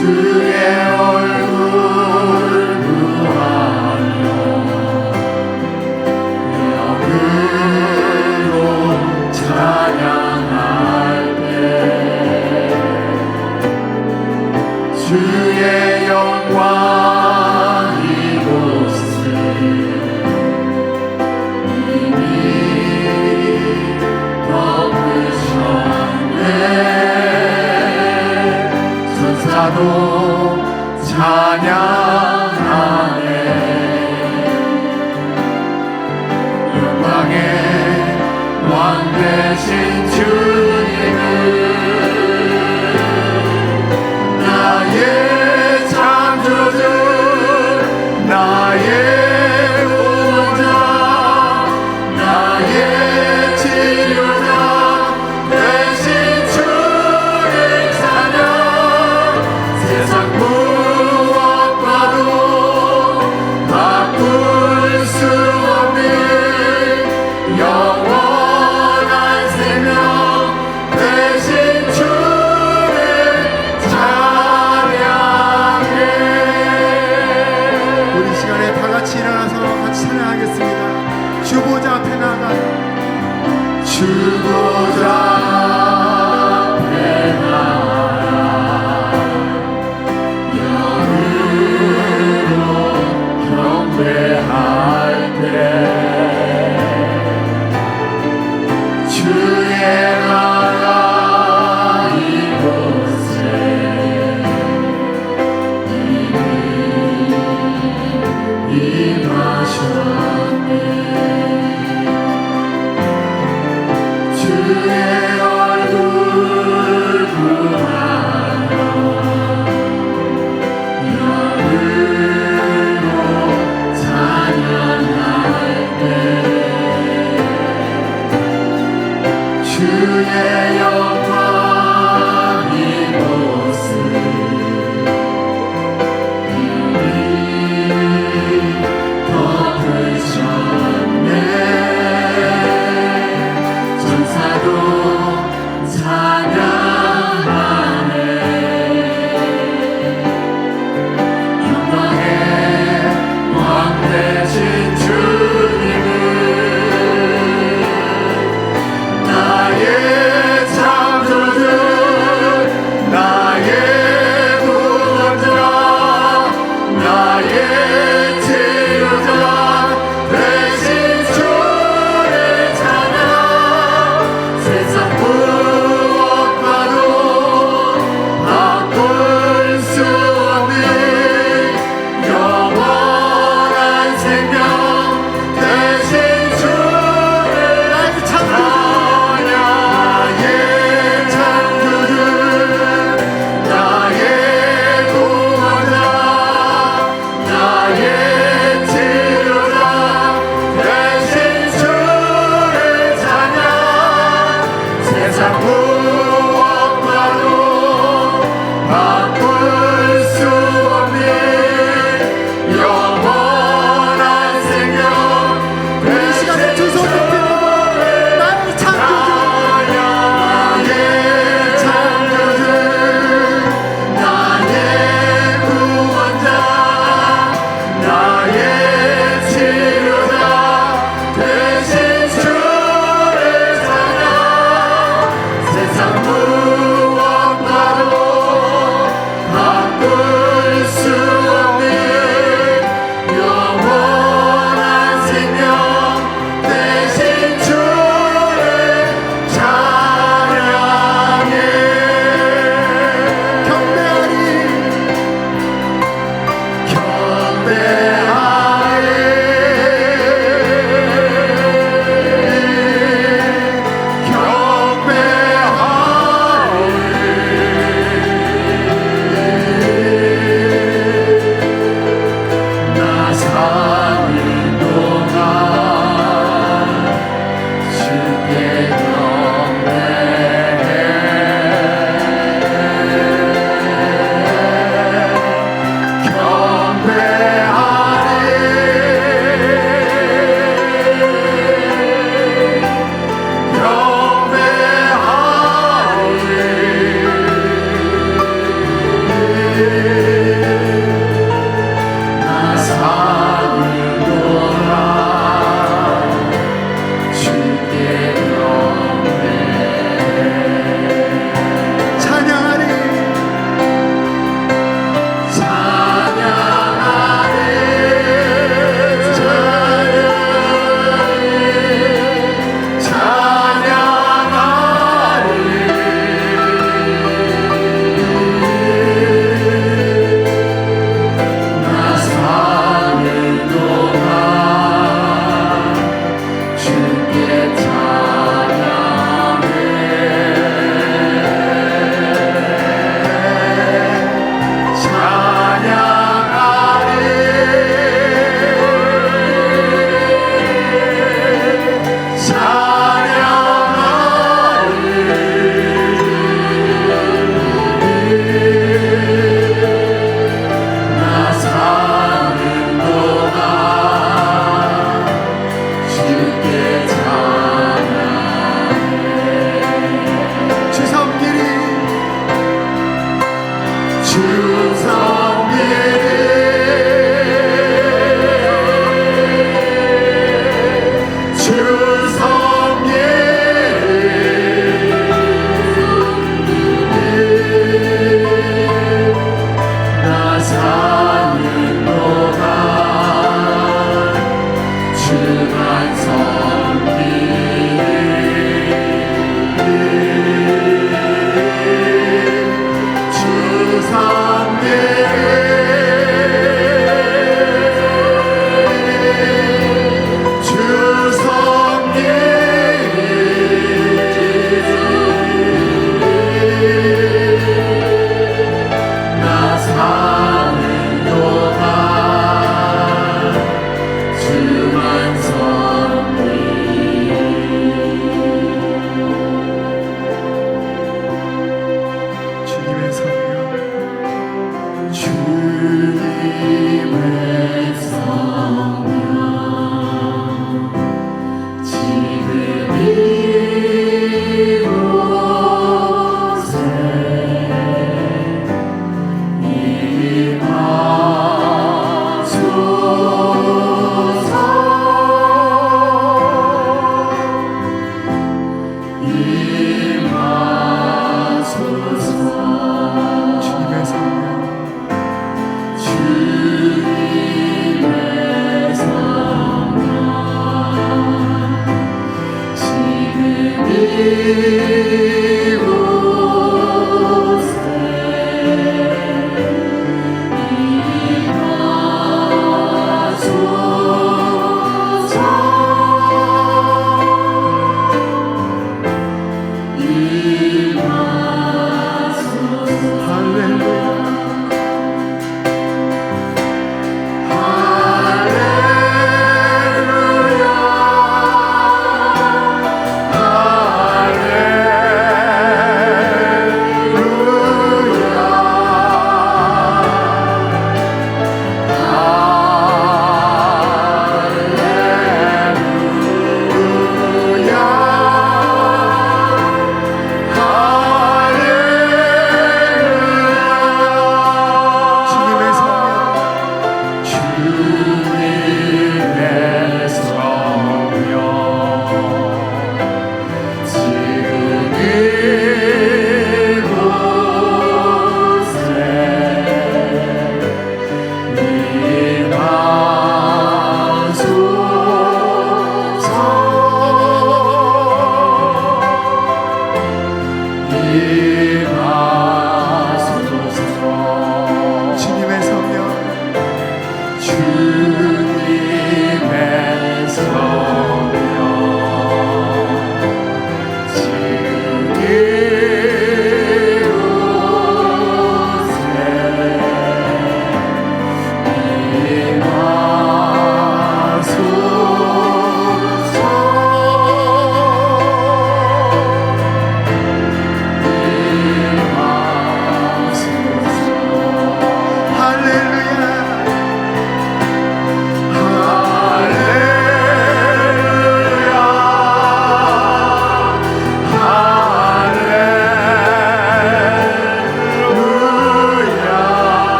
주의 얼굴 구하며 영으로 찬양할 때 주의 영광 이곳을 이미 덮으셨네. 천사도 찬양하네. 영광의 왕 되신 주님을 나의 창조주 나의 구원자 나의 치료자 되신 주를 찬양. 세상 무엇과도 바꿀 수 없는 영원한 생명 주만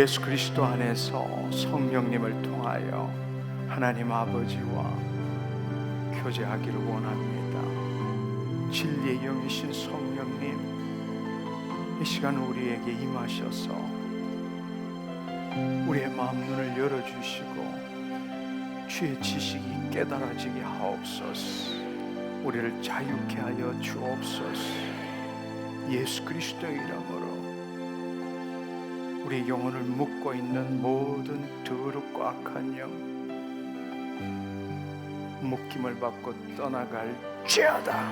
예수 그리스도 안에서 성령님을 통하여 하나님 아버지와 교제하기를 원합니다. 진리의 영이신 성령님, 이 시간 우리에게 임하셔서 우리의 마음 눈을 열어주시고 주의 지식이 깨달아지게 하옵소서. 우리를 자유케 하여 주옵소서. 예수 그리스도의 이름으로 우리 영혼을 묶고 있는 모든 더럽고 악한 영 묶임을 받고 떠나갈지어다.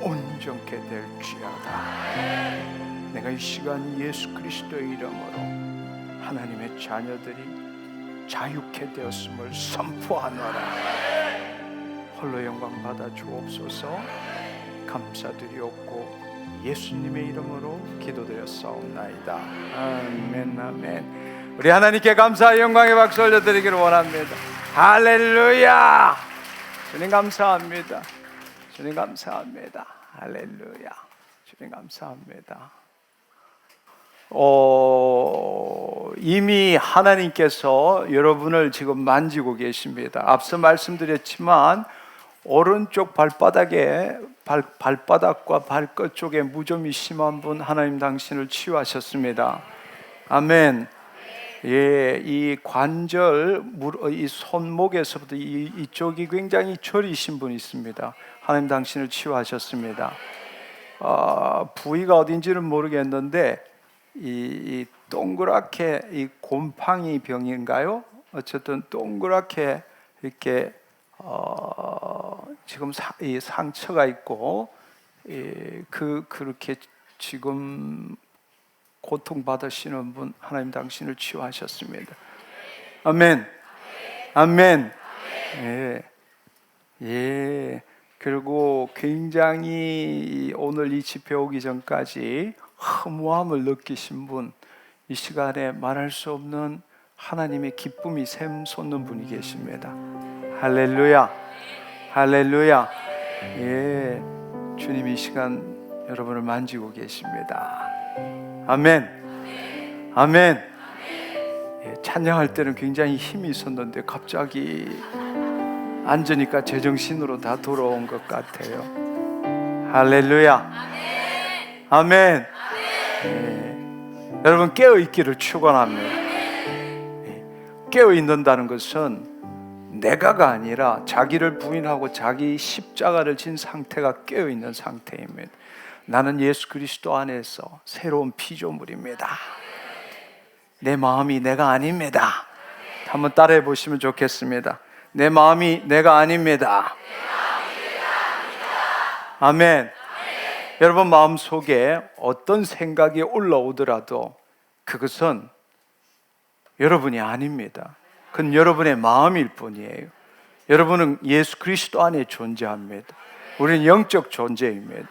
온전케 될지어다. 내가 이 시간 예수 그리스도의 이름으로 하나님의 자녀들이 자유케 되었음을 선포하노라. 홀로 영광 받아 주옵소서. 감사드리옵고 예수님의 이름으로 기도드렸사옵나이다. 아멘, 아멘. 우리 하나님께 감사의 영광의 박수 올려드리기를 원합니다. 할렐루야. 주님 감사합니다. 주님 감사합니다. 할렐루야. 주님 감사합니다. 이미 하나님께서 여러분을 지금 만지고 계십니다. 앞서 말씀드렸지만 오른쪽 발바닥과 발끝 쪽에 무좀이 심한 분, 하나님 당신을 치유하셨습니다. 아멘. 예, 이 관절, 이 손목에서부터 이쪽이 굉장히 저리신 분이 있습니다. 하나님 당신을 치유하셨습니다. 부위가 어딘지는 모르겠는데 이 동그랗게 이 곰팡이 병인가요? 어쨌든 동그랗게 이렇게 지금 이 상처가 있고 그렇게 지금 고통받으시는 분, 하나님 당신을 치유하셨습니다. 아멘. 아멘. 예. 예. 그리고 굉장히 오늘 이 집회 오기 전까지 허무함을 느끼신 분, 이 시간에 말할 수 없는 하나님의 기쁨이 샘솟는 분이 계십니다. 할렐루야. 할렐루야. 예. 주님이 이 시간 여러분을 만지고 계십니다. 아멘. 아멘. 예, 찬양할 때는 굉장히 힘이 있었는데 갑자기 앉으니까 제정신으로 다 돌아온 것 같아요. 할렐루야. 아멘. 예, 여러분 깨어 있기를 축원합니다. 예, 깨어 있는다는 것은 내가가 아니라 자기를 부인하고 자기 십자가를 진 상태가 깨어 있는 상태입니다. 나는 예수 그리스도 안에서 새로운 피조물입니다. 내 마음이 내가 아닙니다. 한번 따라해 보시면 좋겠습니다. 내 마음이 내가 아닙니다. 아멘. 여러분 마음속에 어떤 생각이 올라오더라도 그것은 여러분이 아닙니다. 그건 여러분의 마음일 뿐이에요. 여러분은 예수 그리스도 안에 존재합니다. 우리는 영적 존재입니다.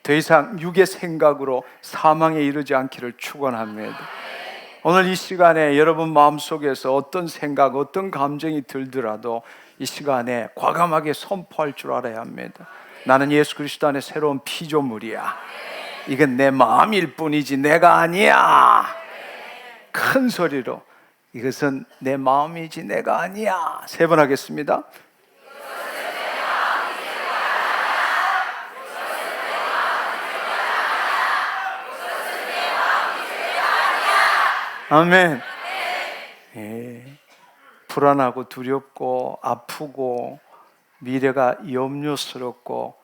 더 이상 육의 생각으로 사망에 이르지 않기를 축원합니다. 오늘 이 시간에 여러분 마음속에서 어떤 생각, 어떤 감정이 들더라도 이 시간에 과감하게 선포할 줄 알아야 합니다. 나는 예수 그리스도 안에 새로운 피조물이야. 이건 내 마음일 뿐이지 내가 아니야. 큰 소리로 이것은 내 마음이지 내가 아니야. 3번 하겠습니다. 아멘. 예. 불안하고 두렵고 아프고 미래가 염려스럽고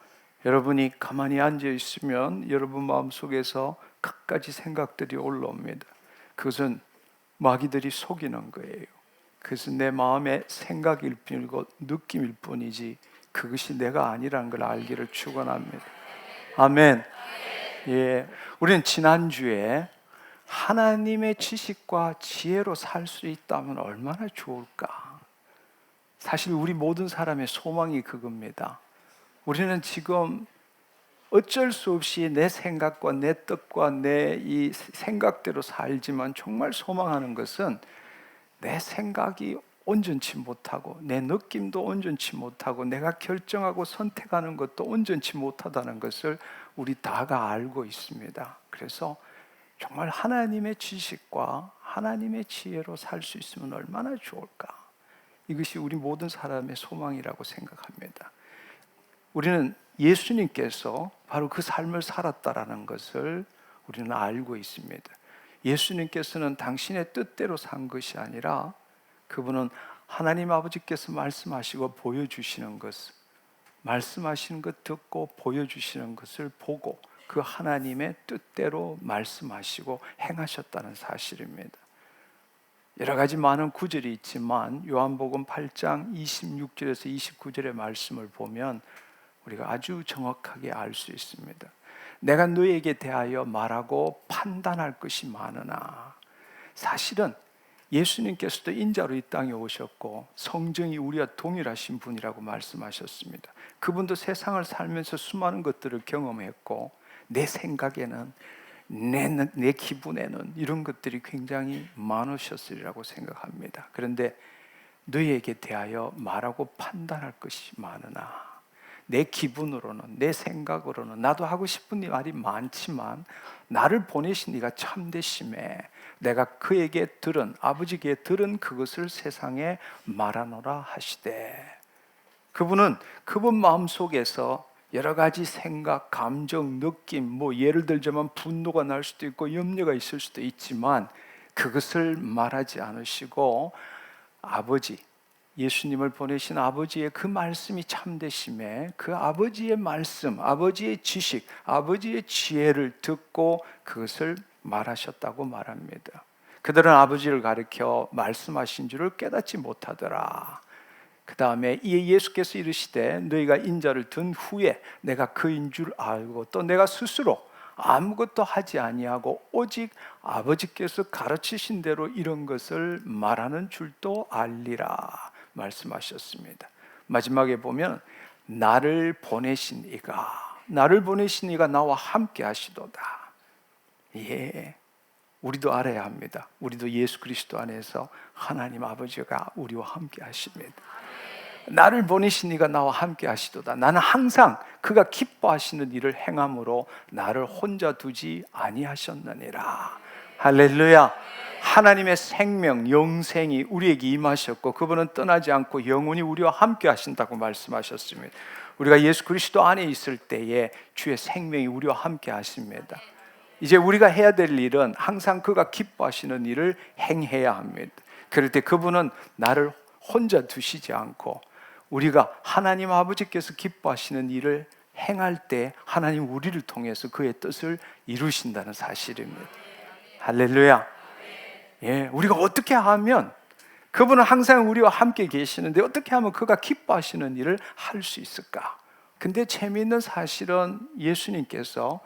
여러분이 가만히 앉아 있으면 여러분 마음속에서 갖가지 생각들이 올라옵니다. 그것은 마귀들이 속이는 거예요. 그것은 내 마음의 생각일 뿐이고 느낌일 뿐이지 그것이 내가 아니라는 걸 알기를 축원합니다. 아멘. 예. 우리는 지난주에 하나님의 지식과 지혜로 살 수 있다면 얼마나 좋을까? 사실 우리 모든 사람의 소망이 그겁니다. 우리는 지금 어쩔 수 없이 내 생각과 내 뜻과 내 이 생각대로 살지만 정말 소망하는 것은 내 생각이 온전치 못하고 내 느낌도 온전치 못하고 내가 결정하고 선택하는 것도 온전치 못하다는 것을 우리 다가 알고 있습니다. 그래서 정말 하나님의 지식과 하나님의 지혜로 살 수 있으면 얼마나 좋을까. 이것이 우리 모든 사람의 소망이라고 생각합니다. 우리는 예수님께서 바로 그 삶을 살았다라는 것을 우리는 알고 있습니다. 예수님께서는 당신의 뜻대로 산 것이 아니라 그분은 하나님 아버지께서 말씀하시고 보여주시는 것, 말씀하시는 것 듣고 보여주시는 것을 보고 그 하나님의 뜻대로 말씀하시고 행하셨다는 사실입니다. 여러 가지 많은 구절이 있지만 요한복음 8장 26절에서 29절의 말씀을 보면 우리가 아주 정확하게 알 수 있습니다. 내가 너에게 대하여 말하고 판단할 것이 많으나, 사실은 예수님께서도 인자로 이 땅에 오셨고 성정이 우리와 동일하신 분이라고 말씀하셨습니다. 그분도 세상을 살면서 수많은 것들을 경험했고 내 생각에는 내 기분에는 이런 것들이 굉장히 많으셨으리라고 생각합니다. 그런데 너희에게 대하여 말하고 판단할 것이 많으나, 내 기분으로는, 내 생각으로는 나도 하고 싶은 말이 많지만 나를 보내신 네가 참되심에 내가 그에게 들은, 아버지께 들은 그것을 세상에 말하노라 하시되, 그분은 그분 마음속에서 여러 가지 생각, 감정, 느낌, 예를 들자면 분노가 날 수도 있고 염려가 있을 수도 있지만 그것을 말하지 않으시고 아버지, 예수님을 보내신 아버지의 그 말씀이 참되심에 그 아버지의 말씀, 아버지의 지식, 아버지의 지혜를 듣고 그것을 말하셨다고 말합니다. 그들은 아버지를 가리켜 말씀하신 줄을 깨닫지 못하더라. 그 다음에 예수께서 이르시되 너희가 인자를 든 후에 내가 그인 줄 알고 또 내가 스스로 아무것도 하지 아니하고 오직 아버지께서 가르치신 대로 이런 것을 말하는 줄도 알리라 말씀하셨습니다. 마지막에 보면 나를 보내신 이가 나와 함께 하시도다. 예, 우리도 알아야 합니다. 우리도 예수 그리스도 안에서 하나님 아버지가 우리와 함께 하십니다. 나를 보내신 이가 나와 함께 하시도다. 나는 항상 그가 기뻐하시는 일을 행함으로 나를 혼자 두지 아니하셨느니라. 할렐루야. 하나님의 생명, 영생이 우리에게 임하셨고 그분은 떠나지 않고 영원히 우리와 함께 하신다고 말씀하셨습니다. 우리가 예수 그리스도 안에 있을 때에 주의 생명이 우리와 함께 하십니다. 이제 우리가 해야 될 일은 항상 그가 기뻐하시는 일을 행해야 합니다. 그럴 때 그분은 나를 혼자 두시지 않고 우리가 하나님 아버지께서 기뻐하시는 일을 행할 때 하나님 우리를 통해서 그의 뜻을 이루신다는 사실입니다. 할렐루야. 예, 우리가 어떻게 하면, 그분은 항상 우리와 함께 계시는데 어떻게 하면 그가 기뻐하시는 일을 할 수 있을까? 근데 재미있는 사실은 예수님께서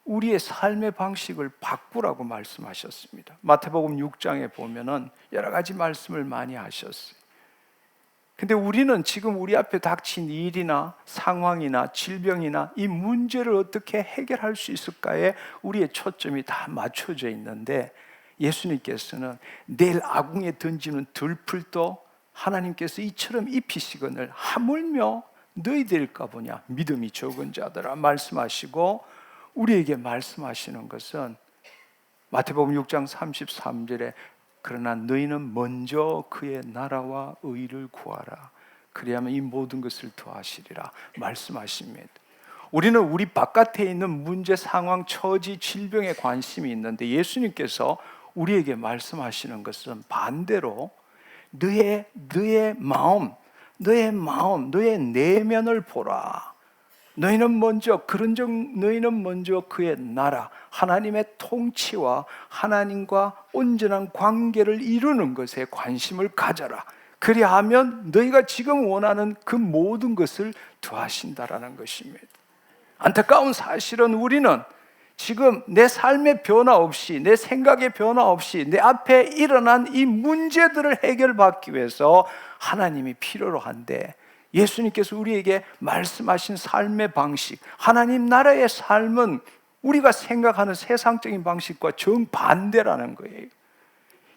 우리의 삶의 방식을 바꾸라고 말씀하셨습니다. 마태복음 6장에 보면은 여러 가지 말씀을 많이 하셨어요. 근데 우리는 지금 우리 앞에 닥친 일이나 상황이나 질병이나 이 문제를 어떻게 해결할 수 있을까에 우리의 초점이 다 맞춰져 있는데 예수님께서는 내일 아궁에 던지는 들풀도 하나님께서 이처럼 입히시거늘 하물며 너희들일까 보냐 믿음이 적은 자들아 말씀하시고 우리에게 말씀하시는 것은 마태복음 6장 33절에 그러나 너희는 먼저 그의 나라와 의를 구하라 그리하면 이 모든 것을 더하시리라 말씀하십니다. 우리는 우리 바깥에 있는 문제, 상황, 처지, 질병에 관심이 있는데 예수님께서 우리에게 말씀하시는 것은 반대로 너의 마음, 너의 내면을 보라. 너희는 먼저 그의 나라, 하나님의 통치와 하나님과 온전한 관계를 이루는 것에 관심을 가져라. 그리하면 너희가 지금 원하는 그 모든 것을 더하신다라는 것입니다. 안타까운 사실은 우리는 지금 내 삶의 변화 없이, 내 생각의 변화 없이 내 앞에 일어난 이 문제들을 해결받기 위해서 하나님이 필요로 한데 예수님께서 우리에게 말씀하신 삶의 방식, 하나님 나라의 삶은 우리가 생각하는 세상적인 방식과 정반대라는 거예요.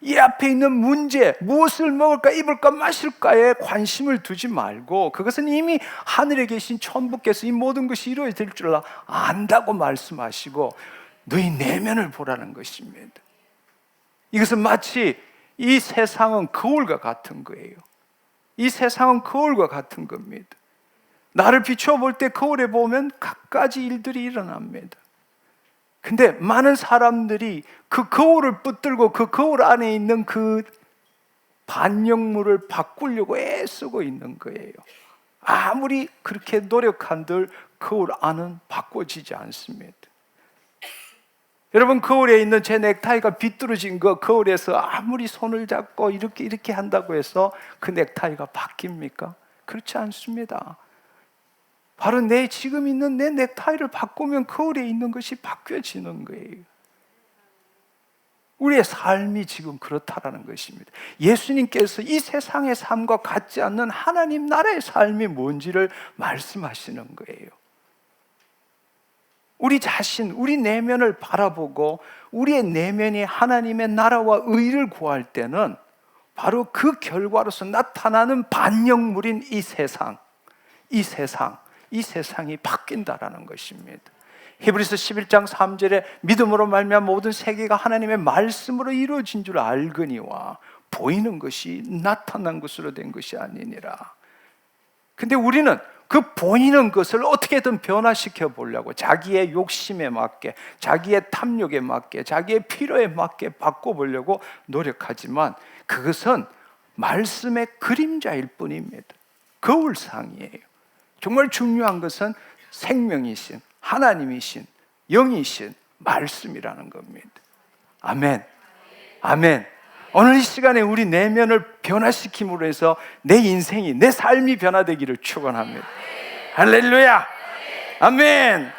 이 앞에 있는 문제, 무엇을 먹을까, 입을까, 마실까에 관심을 두지 말고 그것은 이미 하늘에 계신 천부께서 이 모든 것이 이루어질 줄 안다고 말씀하시고 너희 내면을 보라는 것입니다. 이것은 마치 이 세상은 거울과 같은 거예요. 이 세상은 거울과 같은 겁니다. 나를 비추어 볼 때 거울에 보면 갖가지 일들이 일어납니다. 근데 많은 사람들이 그 거울을 붙들고 그 거울 안에 있는 그 반영물을 바꾸려고 애쓰고 있는 거예요. 아무리 그렇게 노력한들 거울 안은 바꿔지지 않습니다. 여러분, 거울에 있는 제 넥타이가 비뚤어진 거, 거울에서 아무리 손을 잡고 이렇게 한다고 해서 그 넥타이가 바뀝니까? 그렇지 않습니다. 바로 지금 있는 내 넥타이를 바꾸면 거울에 있는 것이 바뀌어지는 거예요. 우리의 삶이 지금 그렇다라는 것입니다. 예수님께서 이 세상의 삶과 같지 않는 하나님 나라의 삶이 뭔지를 말씀하시는 거예요. 우리 자신, 우리 내면을 바라보고 우리의 내면이 하나님의 나라와 의를 구할 때는 바로 그 결과로서 나타나는 반영물인 이 세상이 바뀐다라는 것입니다. 히브리서 11장 3절에 믿음으로 말미암아 모든 세계가 하나님의 말씀으로 이루어진 줄 알거니와 보이는 것이 나타난 것으로 된 것이 아니니라. 근데 우리는 그 보이는 것을 어떻게든 변화시켜 보려고 자기의 욕심에 맞게, 자기의 탐욕에 맞게, 자기의 필요에 맞게 바꿔보려고 노력하지만 그것은 말씀의 그림자일 뿐입니다. 거울상이에요. 정말 중요한 것은 생명이신 하나님이신 영이신 말씀이라는 겁니다. 아멘. 아멘. 오늘 이 시간에 우리 내면을 변화시킴으로 해서 내 인생이, 내 삶이 변화되기를 축원합니다. 할렐루야. 아멘.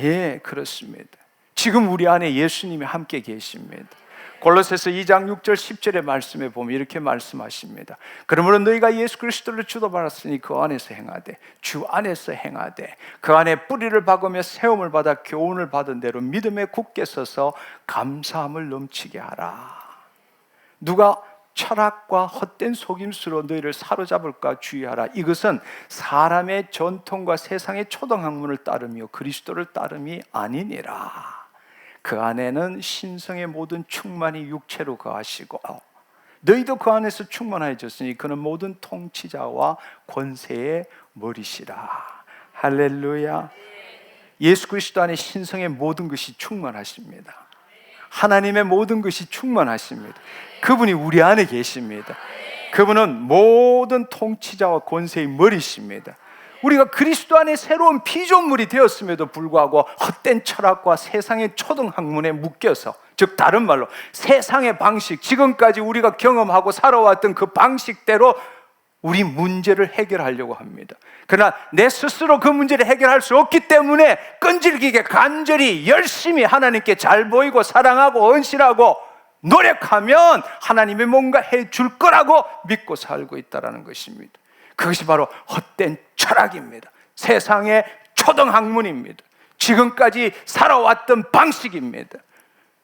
예, 그렇습니다. 지금 우리 안에 예수님이 함께 계십니다. 골로새서 2장 6절 10절의 말씀에 보면 이렇게 말씀하십니다. 그러므로 너희가 예수 그리스도를 주도 받았으니 그 안에서 행하되, 주 안에서 행하되, 그 안에 뿌리를 박으며 세움을 받아 교훈을 받은 대로 믿음에 굳게 서서 감사함을 넘치게 하라. 누가 철학과 헛된 속임수로 너희를 사로잡을까 주의하라. 이것은 사람의 전통과 세상의 초등학문을 따르며 그리스도를 따름이 아니니라. 그 안에는 신성의 모든 충만이 육체로 거하시고 너희도 그 안에서 충만해졌으니 그는 모든 통치자와 권세의 머리시라. 할렐루야. 예수 그리스도 안에 신성의 모든 것이 충만하십니다. 하나님의 모든 것이 충만하십니다. 그분이 우리 안에 계십니다. 그분은 모든 통치자와 권세의 머리십니다. 우리가 그리스도 안에 새로운 피조물이 되었음에도 불구하고 헛된 철학과 세상의 초등학문에 묶여서, 즉 다른 말로 세상의 방식, 지금까지 우리가 경험하고 살아왔던 그 방식대로 우리 문제를 해결하려고 합니다. 그러나 내 스스로 그 문제를 해결할 수 없기 때문에 끈질기게 간절히 열심히 하나님께 잘 보이고 사랑하고 헌신하고 노력하면 하나님이 뭔가 해줄 거라고 믿고 살고 있다는 것입니다. 그것이 바로 헛된 철학입니다. 세상의 초등학문입니다. 지금까지 살아왔던 방식입니다.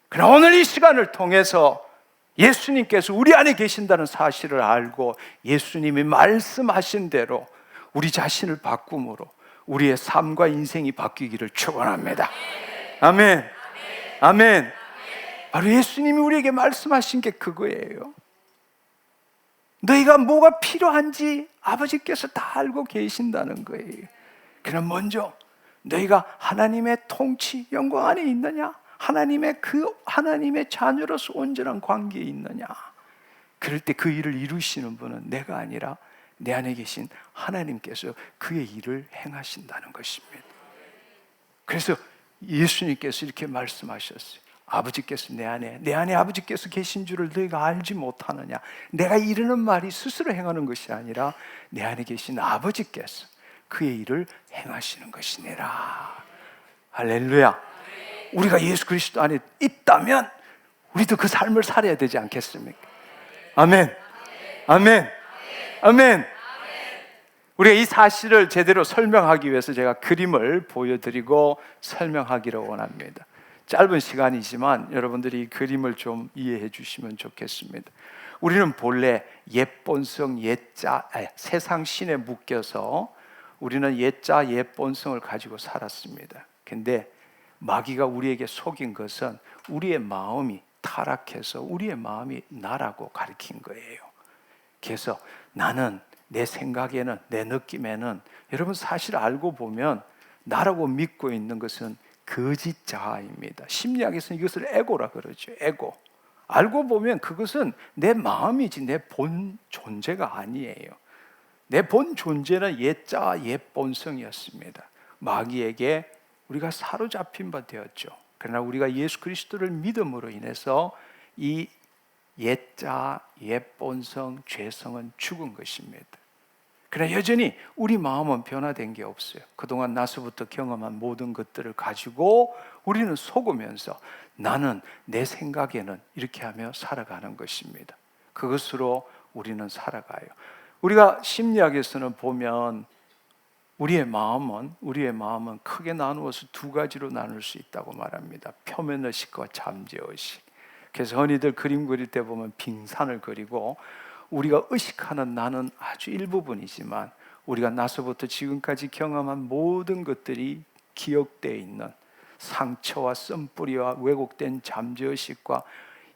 그러나 오늘 이 시간을 통해서 예수님께서 우리 안에 계신다는 사실을 알고 예수님이 말씀하신 대로 우리 자신을 바꿈으로 우리의 삶과 인생이 바뀌기를 축원합니다. 아멘. 아멘. 바로 예수님이 우리에게 말씀하신 게 그거예요. 너희가 뭐가 필요한지 아버지께서 다 알고 계신다는 거예요. 그럼 먼저 너희가 하나님의 통치, 영광 안에 있느냐? 하나님의 자녀로서 온전한 관계에 있느냐? 그럴 때 그 일을 이루시는 분은 내가 아니라 내 안에 계신 하나님께서 그의 일을 행하신다는 것입니다. 그래서 예수님께서 이렇게 말씀하셨어요. 아버지께서 내 안에 아버지께서 계신 줄을 너희가 알지 못하느냐? 내가 이르는 말이 스스로 행하는 것이 아니라 내 안에 계신 아버지께서 그의 일을 행하시는 것이니라. 할렐루야. 우리가 예수 그리스도 안에 있다면 우리도 그 삶을 살아야 되지 않겠습니까? 아멘. 아멘. 아멘. 우리가 이 사실을 제대로 설명하기 위해서 제가 그림을 보여드리고 설명하기를 원합니다. 짧은 시간이지만 여러분들이 이 그림을 좀 이해해 주시면 좋겠습니다. 우리는 본래 옛본성, 세상 신에 묶여서 우리는 옛자, 옛본성을 가지고 살았습니다. 근데 마귀가 우리에게 속인 것은 우리의 마음이 타락해서 우리의 마음이 나라고 가르친 거예요. 그래서 나는 내 생각에는, 내 느낌에는, 여러분 사실 알고 보면 나라고 믿고 있는 것은 거짓 자아입니다. 심리학에서는 이것을 에고라 그러죠. 에고. 알고 보면 그것은 내 마음이지 내 본 존재가 아니에요. 내 본 존재는 옛 자아, 옛 본성이었습니다. 마귀에게 우리가 사로잡힌 바 되었죠. 그러나 우리가 예수 그리스도를 믿음으로 인해서 이 옛자, 옛 본성, 죄성은 죽은 것입니다. 그러나 여전히 우리 마음은 변화된 게 없어요. 그동안 나서부터 경험한 모든 것들을 가지고 우리는 속으면서 나는 내 생각에는 이렇게 하며 살아가는 것입니다. 그것으로 우리는 살아가요. 우리가 심리학에서는 보면 우리의 마음은 크게 나누어서 두 가지로 나눌 수 있다고 말합니다. 표면의식과 잠재의식. 그래서 흔히들 그림 그릴 때 보면 빙산을 그리고 우리가 의식하는 나는 아주 일부분이지만 우리가 나서부터 지금까지 경험한 모든 것들이 기억되어 있는 상처와 쓴뿌리와 왜곡된 잠재의식과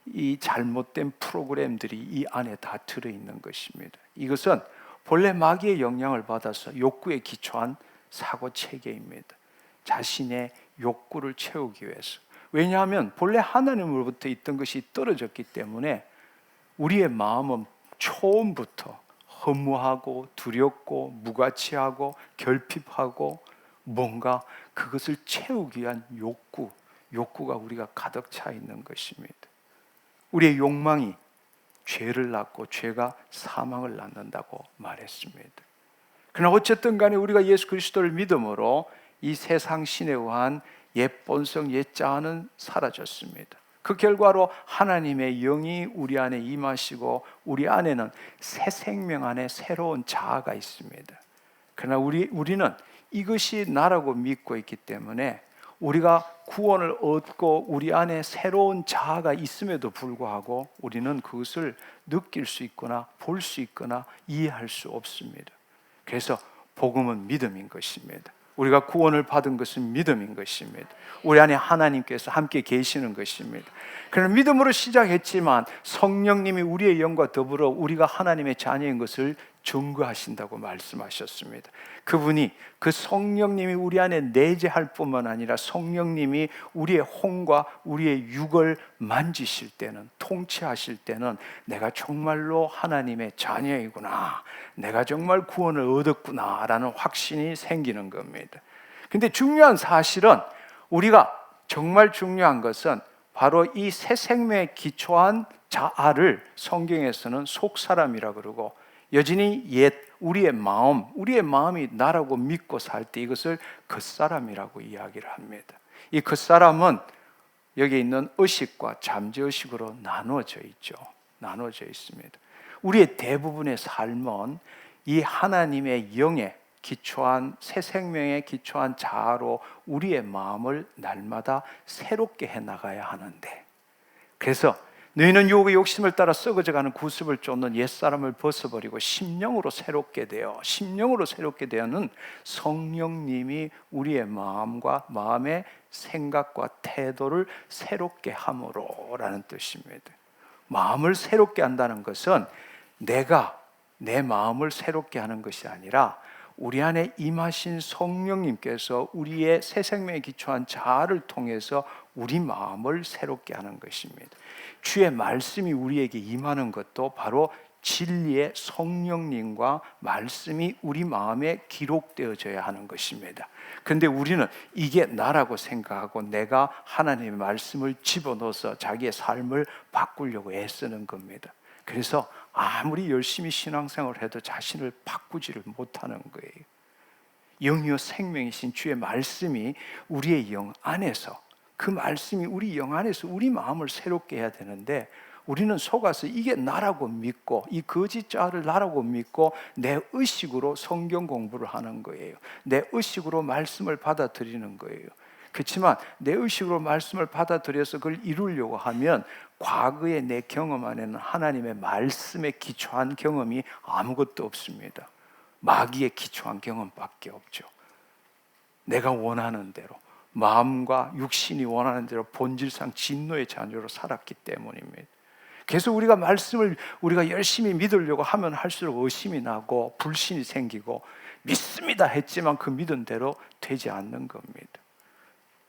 이 잘못된 프로그램들이 이 안에 다 들어있는 것입니다. 이것은 본래 마귀의 영향을 받아서 욕구에 기초한 사고체계입니다. 자신의 욕구를 채우기 위해서. 왜냐하면 본래 하나님으로부터 있던 것이 떨어졌기 때문에 우리의 마음은 처음부터 허무하고 두렵고 무가치하고 결핍하고 뭔가 그것을 채우기 위한 욕구가 우리가 가득 차 있는 것입니다. 우리의 욕망이 죄를 낳고 죄가 사망을 낳는다고 말했습니다. 그러나 어쨌든 간에 우리가 예수 그리스도를 믿음으로 이 세상 신에 의한 옛 본성, 옛 자아는 사라졌습니다. 그 결과로 하나님의 영이 우리 안에 임하시고 우리 안에는 새 생명 안에 새로운 자아가 있습니다. 그러나 우리는 이것이 나라고 믿고 있기 때문에 우리가 구원을 얻고 우리 안에 새로운 자아가 있음에도 불구하고 우리는 그것을 느낄 수 있거나 볼 수 있거나 이해할 수 없습니다. 그래서 복음은 믿음인 것입니다. 우리가 구원을 받은 것은 믿음인 것입니다. 우리 안에 하나님께서 함께 계시는 것입니다. 그러나 믿음으로 시작했지만 성령님이 우리의 영과 더불어 우리가 하나님의 자녀인 것을 증거하신다고 말씀하셨습니다. 그분이 그 성령님이 우리 안에 내재할 뿐만 아니라 성령님이 우리의 혼과 우리의 육을 만지실 때는, 통치하실 때는 내가 정말로 하나님의 자녀이구나, 내가 정말 구원을 얻었구나 라는 확신이 생기는 겁니다. 근데 중요한 사실은, 우리가 정말 중요한 것은 바로 이 새 생명에 기초한 자아를 성경에서는 속사람이라 그러고, 여전히 우리의 마음이 나라고 믿고 살 때 이것을 겉사람이라고 이야기를 합니다. 이 겉사람은 여기 있는 의식과 잠재의식으로 나누어져 있죠. 나누어져 있습니다. 우리의 대부분의 삶은 이 하나님의 영에 기초한 새 생명에 기초한 자아로 우리의 마음을 날마다 새롭게 해나가야 하는데, 그래서 너희는 유혹의 욕심을 따라 썩어져가는 구습을 쫓는 옛사람을 벗어버리고 심령으로 새롭게 되어는 성령님이 우리의 마음의 생각과 태도를 새롭게 함으로라는 뜻입니다. 마음을 새롭게 한다는 것은 내가 내 마음을 새롭게 하는 것이 아니라 우리 안에 임하신 성령님께서 우리의 새 생명에 기초한 자아를 통해서 우리 마음을 새롭게 하는 것입니다. 주의 말씀이 우리에게 임하는 것도 바로 진리의 성령님과 말씀이 우리 마음에 기록되어져야 하는 것입니다. 그런데 우리는 이게 나라고 생각하고 내가 하나님의 말씀을 집어넣어서 자기의 삶을 바꾸려고 애쓰는 겁니다. 그래서 아무리 열심히 신앙생활을 해도 자신을 바꾸지를 못하는 거예요. 영이요 생명이신 주의 말씀이 우리의 영 안에서, 그 말씀이 우리 영 안에서 우리 마음을 새롭게 해야 되는데, 우리는 속아서 이게 나라고 믿고 이 거짓 자를 나라고 믿고 내 의식으로 성경 공부를 하는 거예요. 내 의식으로 말씀을 받아들이는 거예요. 그렇지만 내 의식으로 말씀을 받아들여서 그걸 이루려고 하면 과거의 내 경험 안에는 하나님의 말씀에 기초한 경험이 아무것도 없습니다. 마귀에 기초한 경험밖에 없죠. 내가 원하는 대로 마음과 육신이 원하는 대로 본질상 진노의 자녀로 살았기 때문입니다. 그래서 우리가 말씀을 우리가 열심히 믿으려고 하면 할수록 의심이 나고 불신이 생기고 믿습니다 했지만 그 믿은 대로 되지 않는 겁니다.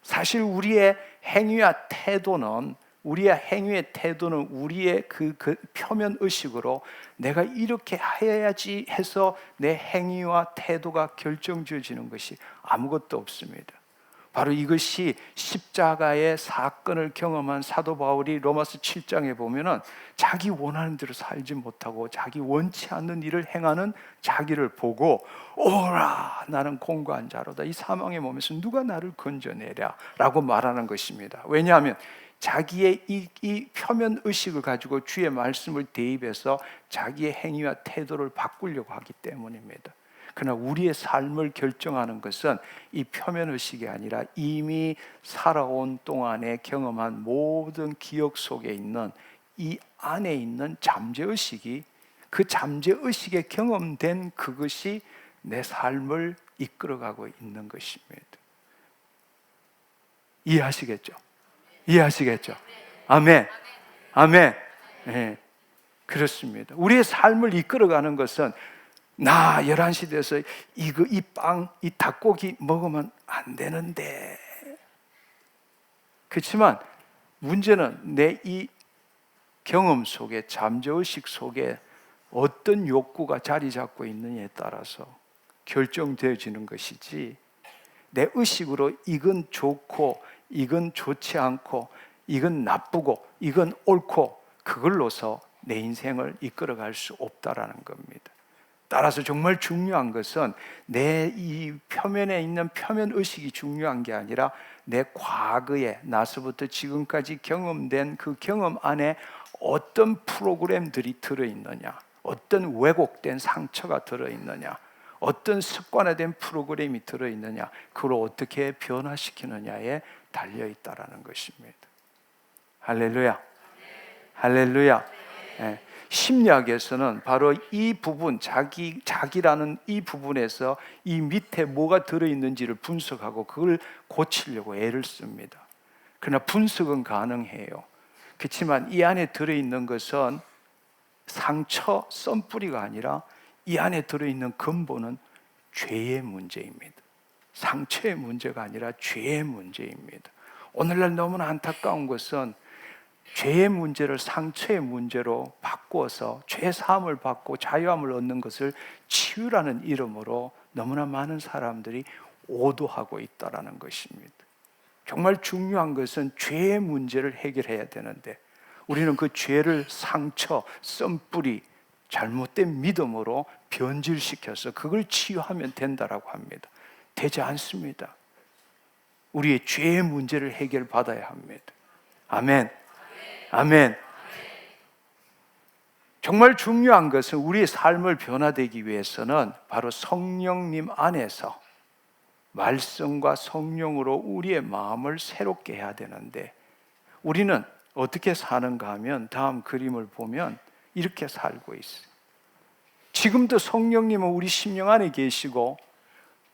사실 우리의 행위와 태도는 우리의 그 표면 의식으로 내가 이렇게 해야지 해서 내 행위와 태도가 결정지어지는 것이 아무것도 없습니다. 바로 이것이 십자가의 사건을 경험한 사도 바울이 로마서 7장에 보면은 자기 원하는 대로 살지 못하고 자기 원치 않는 일을 행하는 자기를 보고 오라 나는 공고한 자로다, 이 사망의 몸에서 누가 나를 건져내랴 라고 말하는 것입니다. 왜냐하면 자기의 이 표면 의식을 가지고 주의 말씀을 대입해서 자기의 행위와 태도를 바꾸려고 하기 때문입니다. 그러나 우리의 삶을 결정하는 것은 이 표면 의식이 아니라 이미 살아온 동안에 경험한 모든 기억 속에 있는 이 안에 있는 잠재의식이, 그 잠재의식에 경험된 그것이 내 삶을 이끌어가고 있는 것입니다. 이해하시겠죠? 이해하시겠죠? 아멘. 아멘. 네, 그렇습니다. 우리의 삶을 이끌어가는 것은 나 11시 돼서 이 닭고기 먹으면 안 되는데. 그렇지만 문제는 내 이 경험 속에, 잠재의식 속에 어떤 욕구가 자리 잡고 있느냐에 따라서 결정되어지는 것이지, 내 의식으로 이건 좋고 이건 좋지 않고 이건 나쁘고 이건 옳고 그걸로서 내 인생을 이끌어갈 수 없다라는 겁니다. 따라서 정말 중요한 것은 내 이 표면에 있는 표면 의식이 중요한 게 아니라 내 과거에 나서부터 지금까지 경험된 그 경험 안에 어떤 프로그램들이 들어있느냐, 어떤 왜곡된 상처가 들어있느냐, 어떤 습관화된 프로그램이 들어있느냐, 그걸 어떻게 변화시키느냐에 달려있다라는 것입니다. 할렐루야. 할렐루야. 네. 심리학에서는 바로 이 부분, 자기라는 이 부분에서 이 밑에 뭐가 들어있는지를 분석하고 그걸 고치려고 애를 씁니다. 그러나 분석은 가능해요. 그렇지만 이 안에 들어있는 것은 상처, 썬뿌리가 아니라 이 안에 들어있는 근본은 죄의 문제입니다. 상처의 문제가 아니라 죄의 문제입니다. 오늘날 너무나 안타까운 것은 죄의 문제를 상처의 문제로 바꾸어서 죄 사함을 받고 자유함을 얻는 것을 치유라는 이름으로 너무나 많은 사람들이 오도하고 있다는 것입니다. 정말 중요한 것은 죄의 문제를 해결해야 되는데 우리는 그 죄를 상처, 썬뿌리, 잘못된 믿음으로 변질시켜서 그걸 치유하면 된다라고 합니다. 되지 않습니다. 우리의 죄의 문제를 해결받아야 합니다. 아멘. 아멘. 정말 중요한 것은 우리의 삶을 변화되기 위해서는 바로 성령님 안에서 말씀과 성령으로 우리의 마음을 새롭게 해야 되는데, 우리는 어떻게 사는가 하면 다음 그림을 보면 이렇게 살고 있어요. 지금도 성령님은 우리 심령 안에 계시고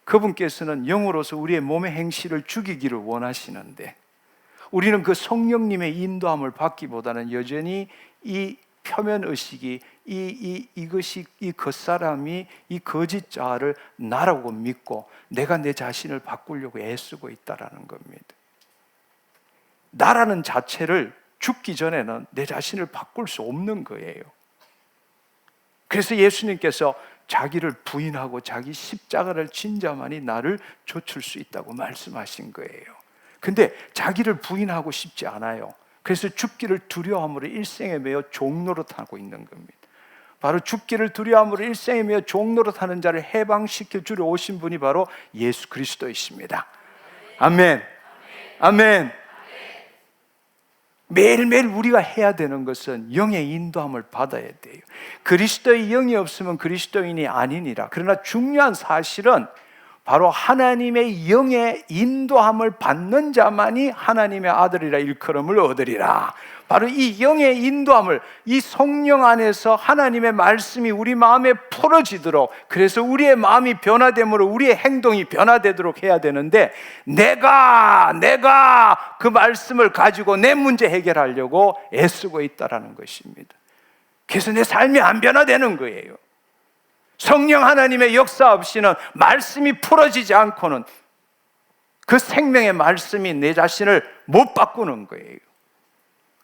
그분께서는 영으로서 우리의 몸의 행실을 죽이기를 원하시는데, 우리는 그 성령님의 인도함을 받기보다는 여전히 이 표면 의식이 이것이 이 겉사람이 이 거짓 자아를 나라고 믿고 내가 내 자신을 바꾸려고 애쓰고 있다라는 겁니다. 나라는 자체를 죽기 전에는 내 자신을 바꿀 수 없는 거예요. 그래서 예수님께서 자기를 부인하고 자기 십자가를 진 자만이 나를 좇을 수 있다고 말씀하신 거예요. 근데 자기를 부인하고 싶지 않아요. 그래서 죽기를 두려워함으로 일생에 매여 종노릇하고 있는 겁니다. 바로 죽기를 두려워함으로 일생에 매여 종노릇하는 자를 해방시켜 주려 오신 분이 바로 예수 그리스도이십니다. 아멘. 아멘. 매일매일 우리가 해야 되는 것은 영의 인도함을 받아야 돼요. 그리스도의 영이 없으면 그리스도인이 아니니라. 그러나 중요한 사실은 바로 하나님의 영의 인도함을 받는 자만이 하나님의 아들이라 일컬음을 얻으리라. 바로 이 영의 인도함을, 이 성령 안에서 하나님의 말씀이 우리 마음에 풀어지도록, 그래서 우리의 마음이 변화됨으로 우리의 행동이 변화되도록 해야 되는데, 내가 그 말씀을 가지고 내 문제 해결하려고 애쓰고 있다라는 것입니다. 그래서 내 삶이 안 변화되는 거예요. 성령 하나님의 역사 없이는, 말씀이 풀어지지 않고는 그 생명의 말씀이 내 자신을 못 바꾸는 거예요.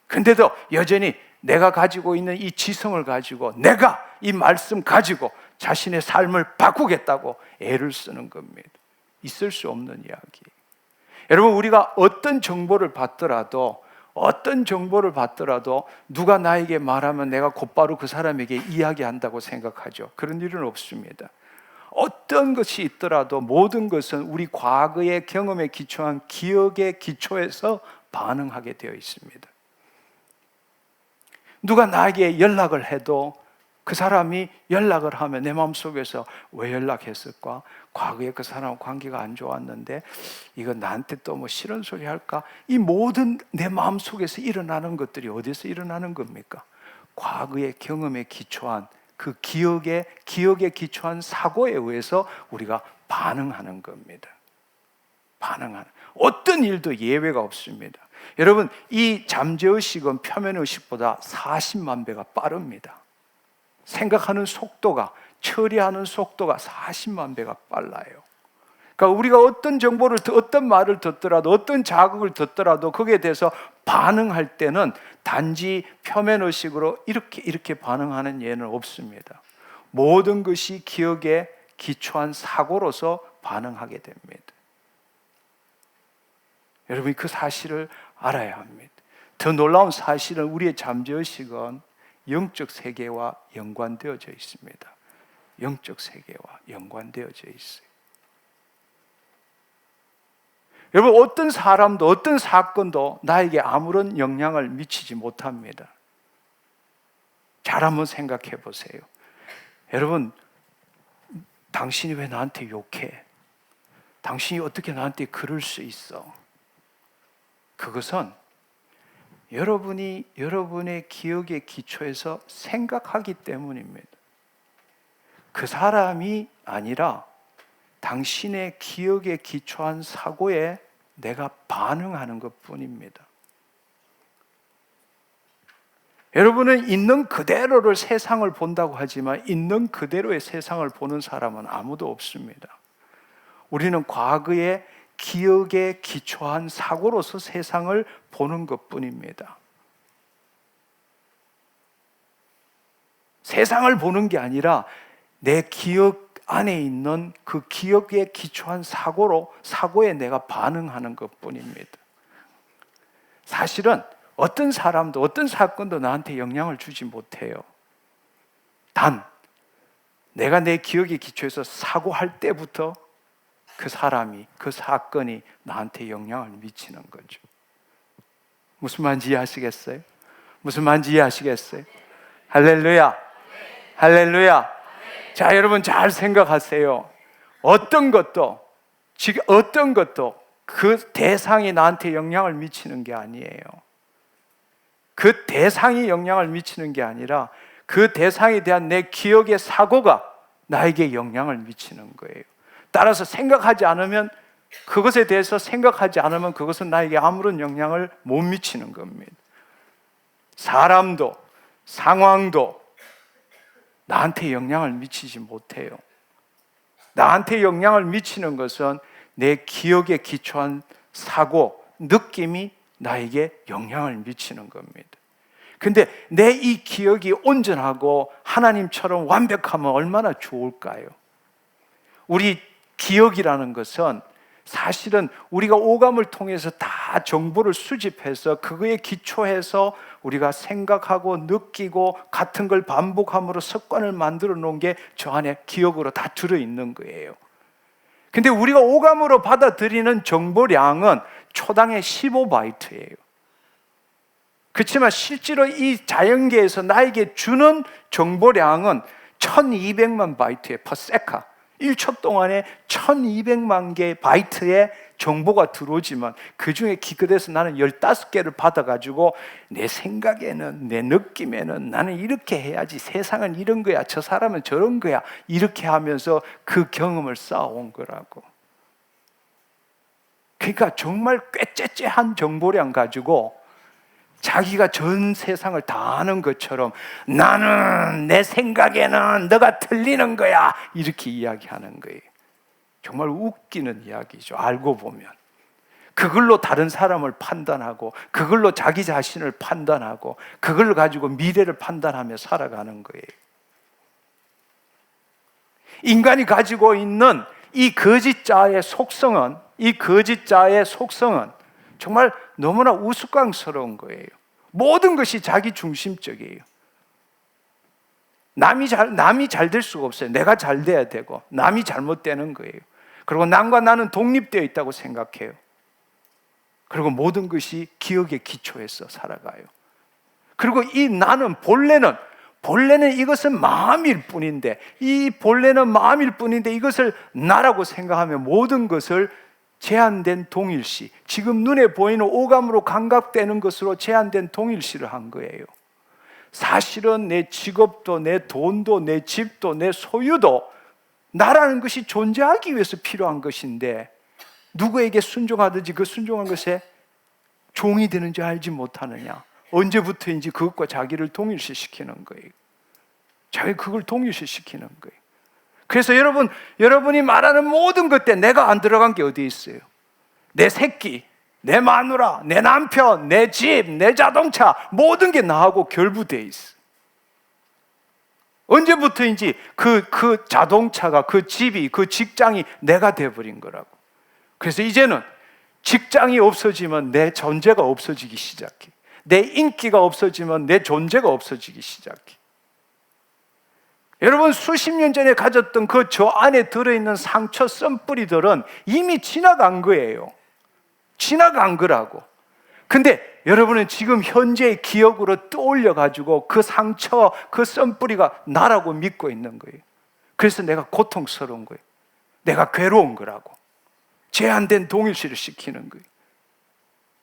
근데도 여전히 내가 가지고 있는 이 지성을 가지고, 내가 이 말씀 가지고 자신의 삶을 바꾸겠다고 애를 쓰는 겁니다. 있을 수 없는 이야기. 여러분, 우리가 어떤 정보를 받더라도 누가 나에게 말하면 내가 곧바로 그 사람에게 이야기한다고 생각하죠. 그런 일은 없습니다. 어떤 것이 있더라도 모든 것은 우리 과거의 경험에 기초한 기억의 기초에서 반응하게 되어 있습니다. 누가 나에게 연락을 해도 그 사람이 연락을 하면 내 마음속에서 왜 연락했을까? 과거에 그 사람과 관계가 안 좋았는데 이거 나한테 또 뭐 싫은 소리 할까? 이 모든 내 마음속에서 일어나는 것들이 어디서 일어나는 겁니까? 과거의 경험에 기초한 그 기억에 기초한 사고에 의해서 우리가 반응하는 겁니다. 반응하는, 어떤 일도 예외가 없습니다. 여러분, 이 잠재의식은 표면의식보다 40만 배가 빠릅니다. 생각하는 속도가, 처리하는 속도가 40만 배가 빨라요. 그러니까 우리가 어떤 정보를, 어떤 말을 듣더라도, 어떤 자극을 듣더라도 거기에 대해서 반응할 때는 단지 표면의식으로 이렇게 반응하는 예는 없습니다. 모든 것이 기억에 기초한 사고로서 반응하게 됩니다. 여러분이 그 사실을 알아야 합니다. 더 놀라운 사실은 우리의 잠재의식은 영적 세계와 연관되어져 있습니다. 영적 세계와 연관되어져 있어요. 여러분, 어떤 사람도 어떤 사건도 나에게 아무런 영향을 미치지 못합니다. 잘 한번 생각해 보세요. 여러분, 당신이 왜 나한테 욕해? 당신이 어떻게 나한테 그럴 수 있어? 그것은 여러분이 여러분의 기억의 기초에서 생각하기 때문입니다. 그 사람이 아니라 당신의 기억에 기초한 사고에 내가 반응하는 것뿐입니다. 여러분은 있는 그대로를 세상을 본다고 하지만 있는 그대로의 세상을 보는 사람은 아무도 없습니다. 우리는 과거의 기억에 기초한 사고로서 세상을 보는 것뿐입니다. 세상을 보는 게 아니라 내 기억 안에 있는 그 기억에 기초한 사고에 내가 반응하는 것뿐입니다. 사실은 어떤 사람도 어떤 사건도 나한테 영향을 주지 못해요. 단 내가 내 기억에 기초해서 사고할 때부터 그 사람이, 그 사건이 나한테 영향을 미치는 거죠. 무슨 말인지 이해하시겠어요? 무슨 말인지 이해하시겠어요? 할렐루야! 할렐루야! 자, 여러분 잘 생각하세요. 어떤 것도 그 대상이 나한테 영향을 미치는 게 아니에요. 그 대상이 영향을 미치는 게 아니라 그 대상에 대한 내 기억의 사고가 나에게 영향을 미치는 거예요. 따라서 그것에 대해서 생각하지 않으면 그것은 나에게 아무런 영향을 못 미치는 겁니다. 사람도 상황도 나한테 영향을 미치지 못해요. 나한테 영향을 미치는 것은 내 기억에 기초한 사고, 느낌이 나에게 영향을 미치는 겁니다. 근데 내 이 기억이 온전하고 하나님처럼 완벽하면 얼마나 좋을까요? 우리 기억이라는 것은 사실은 우리가 오감을 통해서 다 정보를 수집해서 그거에 기초해서 우리가 생각하고 느끼고 같은 걸 반복함으로 습관을 만들어 놓은 게 저 안에 기억으로 다 들어있는 거예요. 근데 우리가 오감으로 받아들이는 정보량은 초당의 15바이트예요. 그렇지만 실제로 이 자연계에서 나에게 주는 정보량은 1200만 바이트예요. 퍼세카. 1초 동안에 1200만 개의 바이트의 정보가 들어오지만 그 중에 기껏해서 나는 15개를 받아가지고 내 생각에는, 내 느낌에는 나는 이렇게 해야지, 세상은 이런 거야, 저 사람은 저런 거야, 이렇게 하면서 그 경험을 쌓아온 거라고. 그러니까 정말 꾀째째한 정보량 가지고 자기가 전 세상을 다 아는 것처럼 나는 내 생각에는 너가 틀리는 거야, 이렇게 이야기하는 거예요. 정말 웃기는 이야기죠. 알고 보면 그걸로 다른 사람을 판단하고, 그걸로 자기 자신을 판단하고, 그걸 가지고 미래를 판단하며 살아가는 거예요. 인간이 가지고 있는 이 거짓자의 속성은, 정말 너무나 우스꽝스러운 거예요. 모든 것이 자기 중심적이에요. 남이 잘 될 수가 없어요. 내가 잘 돼야 되고, 남이 잘못되는 거예요. 그리고 남과 나는 독립되어 있다고 생각해요. 그리고 모든 것이 기억에 기초해서 살아가요. 그리고 이 나는 본래는 이것은 마음일 뿐인데, 이것을 나라고 생각하며 모든 것을 제한된 동일시, 지금 눈에 보이는 오감으로 감각되는 것으로 제한된 동일시를 한 거예요. 사실은 내 직업도, 내 돈도, 내 집도, 내 소유도 나라는 것이 존재하기 위해서 필요한 것인데, 누구에게 순종하든지 그 순종한 것에 종이 되는지 알지 못하느냐. 언제부터인지 그것과 자기를 동일시시키는 거예요. 그걸 동일시시키는 거예요. 그래서 여러분이 말하는 모든 것 때 내가 안 들어간 게 어디 있어요? 내 새끼, 내 마누라, 내 남편, 내 집, 내 자동차, 모든 게 나하고 결부되어 있어. 언제부터인지 그 자동차가, 그 집이, 그 직장이 내가 돼버린 거라고. 그래서 이제는 직장이 없어지면 내 존재가 없어지기 시작해. 내 인기가 없어지면 내 존재가 없어지기 시작해. 여러분, 수십 년 전에 가졌던 저 안에 들어있는 상처 썬뿌리들은 이미 지나간 거예요. 지나간 거라고. 근데 여러분은 지금 현재의 기억으로 떠올려가지고 그 상처, 그 썬뿌리가 나라고 믿고 있는 거예요. 그래서 내가 고통스러운 거예요. 내가 괴로운 거라고. 제한된 동일시를 시키는 거예요.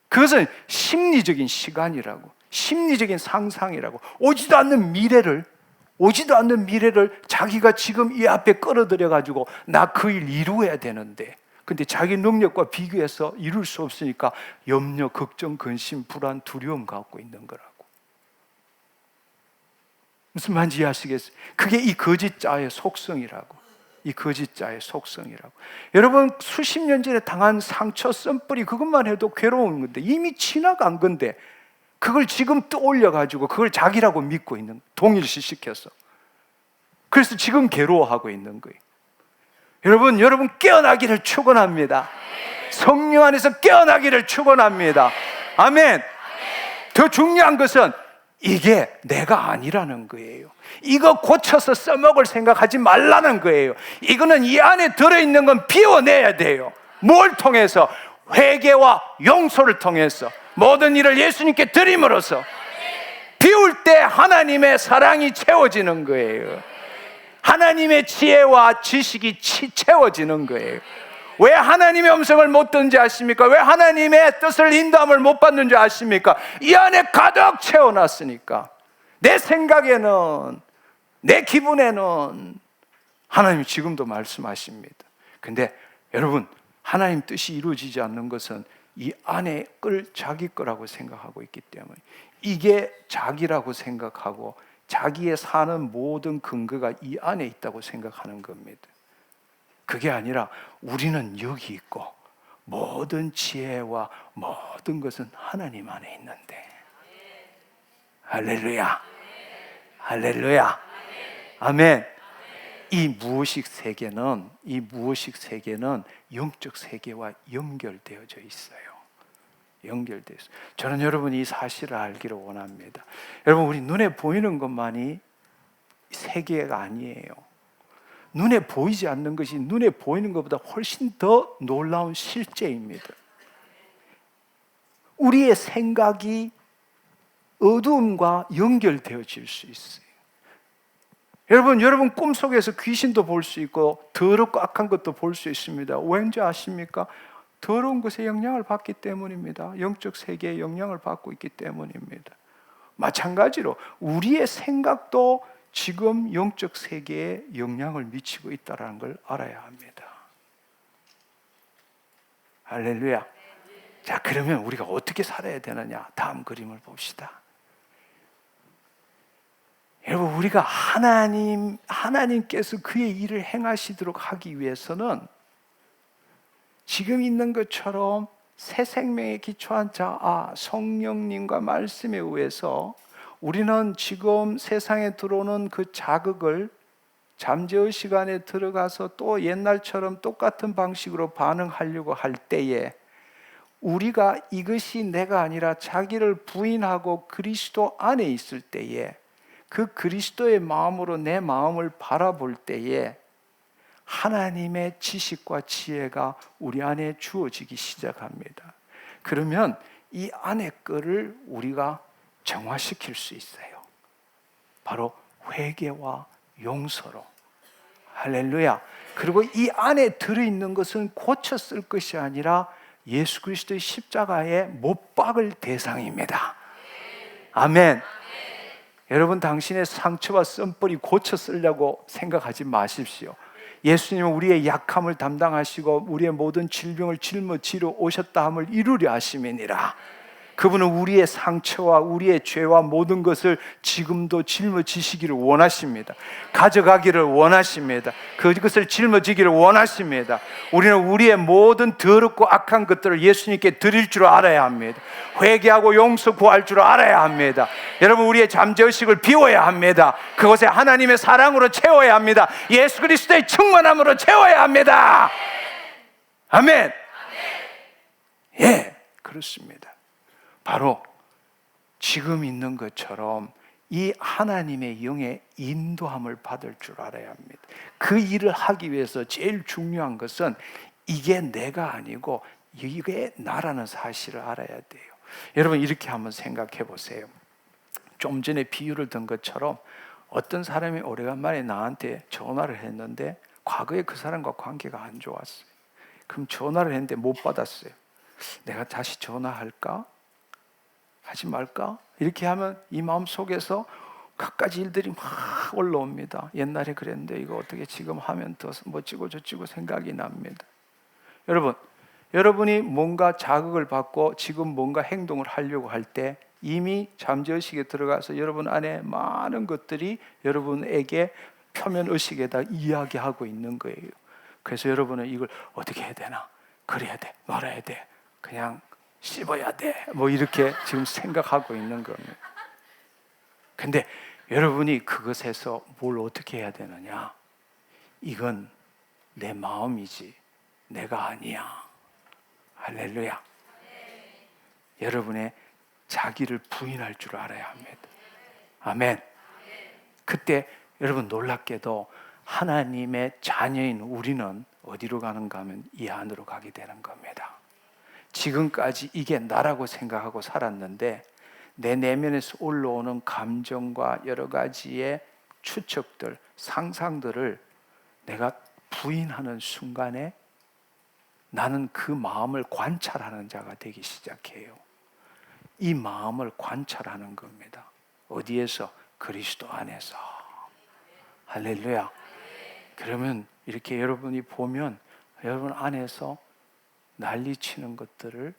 그것은 심리적인 시간이라고, 심리적인 상상이라고. 오지도 않는 미래를 자기가 지금 이 앞에 끌어들여가지고 나 그 일 이루어야 되는데, 근데 자기 능력과 비교해서 이룰 수 없으니까 염려, 걱정, 근심, 불안, 두려움 갖고 있는 거라고. 무슨 말인지 이해하시겠어요? 그게 이 거짓자의 속성이라고. 여러분, 수십 년 전에 당한 상처, 썬뿌리, 그것만 해도 괴로운 건데, 이미 지나간 건데, 그걸 지금 떠올려가지고 그걸 자기라고 믿고 있는, 동일시시켜서. 그래서 지금 괴로워하고 있는 거예요. 여러분 깨어나기를 축원합니다. 성령 안에서 깨어나기를 축원합니다. 아멘. 더 중요한 것은 이게 내가 아니라는 거예요. 이거 고쳐서 써먹을 생각하지 말라는 거예요. 이거는 이 안에 들어있는 건 비워내야 돼요. 뭘 통해서? 회개와 용서를 통해서, 모든 일을 예수님께 드림으로써 비울 때 하나님의 사랑이 채워지는 거예요. 하나님의 지혜와 지식이 채워지는 거예요. 왜 하나님의 음성을 못 듣는지 아십니까? 왜 하나님의 뜻을, 인도함을 못 받는지 아십니까? 이 안에 가득 채워놨으니까. 내 생각에는, 내 기분에는 하나님이 지금도 말씀하십니다. 근데 여러분, 하나님 뜻이 이루어지지 않는 것은 이 안에 걸 자기 거라고 생각하고 있기 때문에, 이게 자기라고 생각하고 자기의 사는 모든 근거가 이 안에 있다고 생각하는 겁니다. 그게 아니라 우리는 여기 있고 모든 지혜와 모든 것은 하나님 안에 있는데. 할렐루야, 할렐루야, 아멘. 이 무의식 세계는 영적 세계와 연결되어져 있어요. 연결되어 있어요. 저는 여러분이 이 사실을 알기를 원합니다. 여러분, 우리 눈에 보이는 것만이 세계가 아니에요. 눈에 보이지 않는 것이 눈에 보이는 것보다 훨씬 더 놀라운 실제입니다. 우리의 생각이 어두움과 연결되어질 수 있어요. 여러분 꿈속에서 귀신도 볼 수 있고 더럽고 악한 것도 볼 수 있습니다. 왠지 아십니까? 더러운 것에 영향을 받기 때문입니다. 영적 세계에 영향을 받고 있기 때문입니다. 마찬가지로 우리의 생각도 지금 영적 세계에 영향을 미치고 있다는 걸 알아야 합니다. 할렐루야. 자, 그러면 우리가 어떻게 살아야 되느냐? 다음 그림을 봅시다. 여러분, 우리가 하나님께서 그의 일을 행하시도록 하기 위해서는 지금 있는 것처럼 새 생명에 기초한 자, 성령님과 말씀에 의해서 우리는 지금 세상에 들어오는 그 자극을 잠재의 시간에 들어가서 또 옛날처럼 똑같은 방식으로 반응하려고 할 때에 우리가 이것이 내가 아니라 자기를 부인하고 그리스도 안에 있을 때에 그 그리스도의 마음으로 내 마음을 바라볼 때에 하나님의 지식과 지혜가 우리 안에 주어지기 시작합니다. 그러면 이 안의 거를 우리가 정화시킬 수 있어요. 바로 회개와 용서로. 할렐루야. 그리고 이 안에 들어있는 것은 고쳐 쓸 것이 아니라 예수 그리스도의 십자가에 못 박을 대상입니다. 아멘. 여러분, 당신의 상처와 썸벌이 고쳐 쓰려고 생각하지 마십시오. 예수님은 우리의 약함을 담당하시고 우리의 모든 질병을 짊어지러 오셨다 함을 이루려 하심이니라. 그분은 우리의 상처와 우리의 죄와 모든 것을 지금도 짊어지시기를 원하십니다. 가져가기를 원하십니다. 그것을 짊어지기를 원하십니다. 우리는 우리의 모든 더럽고 악한 것들을 예수님께 드릴 줄 알아야 합니다. 회개하고 용서 구할 줄 알아야 합니다. 여러분, 우리의 잠재의식을 비워야 합니다. 그것에 하나님의 사랑으로 채워야 합니다. 예수 그리스도의 충만함으로 채워야 합니다. 아멘. 예, 그렇습니다. 바로 지금 있는 것처럼 이 하나님의 영의 인도함을 받을 줄 알아야 합니다. 그 일을 하기 위해서 제일 중요한 것은 이게 내가 아니고 이게 나라는 사실을 알아야 돼요. 여러분, 이렇게 한번 생각해 보세요. 좀 전에 비유를 든 것처럼 어떤 사람이 오래간만에 나한테 전화를 했는데 과거에 그 사람과 관계가 안 좋았어요. 그럼 전화를 했는데 못 받았어요. 내가 다시 전화할까? 하지 말까? 이렇게 하면 이 마음 속에서 갖가지 일들이 막 올라옵니다. 옛날에 그랬는데 이거 어떻게 지금 하면 더 멋지고 저찌고 생각이 납니다. 여러분이 뭔가 자극을 받고 지금 뭔가 행동을 하려고 할 때 이미 잠재의식에 들어가서 여러분 안에 많은 것들이 여러분에게 표면의식에다 이야기하고 있는 거예요. 그래서 여러분은 이걸 어떻게 해야 되나? 그래야 돼, 말아야 돼, 그냥 씹어야 돼, 뭐 이렇게 지금 생각하고 있는 겁니다. 근데 여러분이 그것에서 뭘 어떻게 해야 되느냐? 이건 내 마음이지 내가 아니야. 할렐루야. 여러분의 자기를 부인할 줄 알아야 합니다. 아멘. 그때 여러분, 놀랍게도 하나님의 자녀인 우리는 어디로 가는가 하면 이 안으로 가게 되는 겁니다. 지금까지 이게 나라고 생각하고 살았는데 내 내면에서 올라오는 감정과 여러 가지의 추측들, 상상들을 내가 부인하는 순간에 나는 그 마음을 관찰하는 자가 되기 시작해요. 이 마음을 관찰하는 겁니다. 어디에서? 그리스도 안에서. 할렐루야. 그러면 이렇게 여러분이 보면 여러분 안에서 난리치는 것들을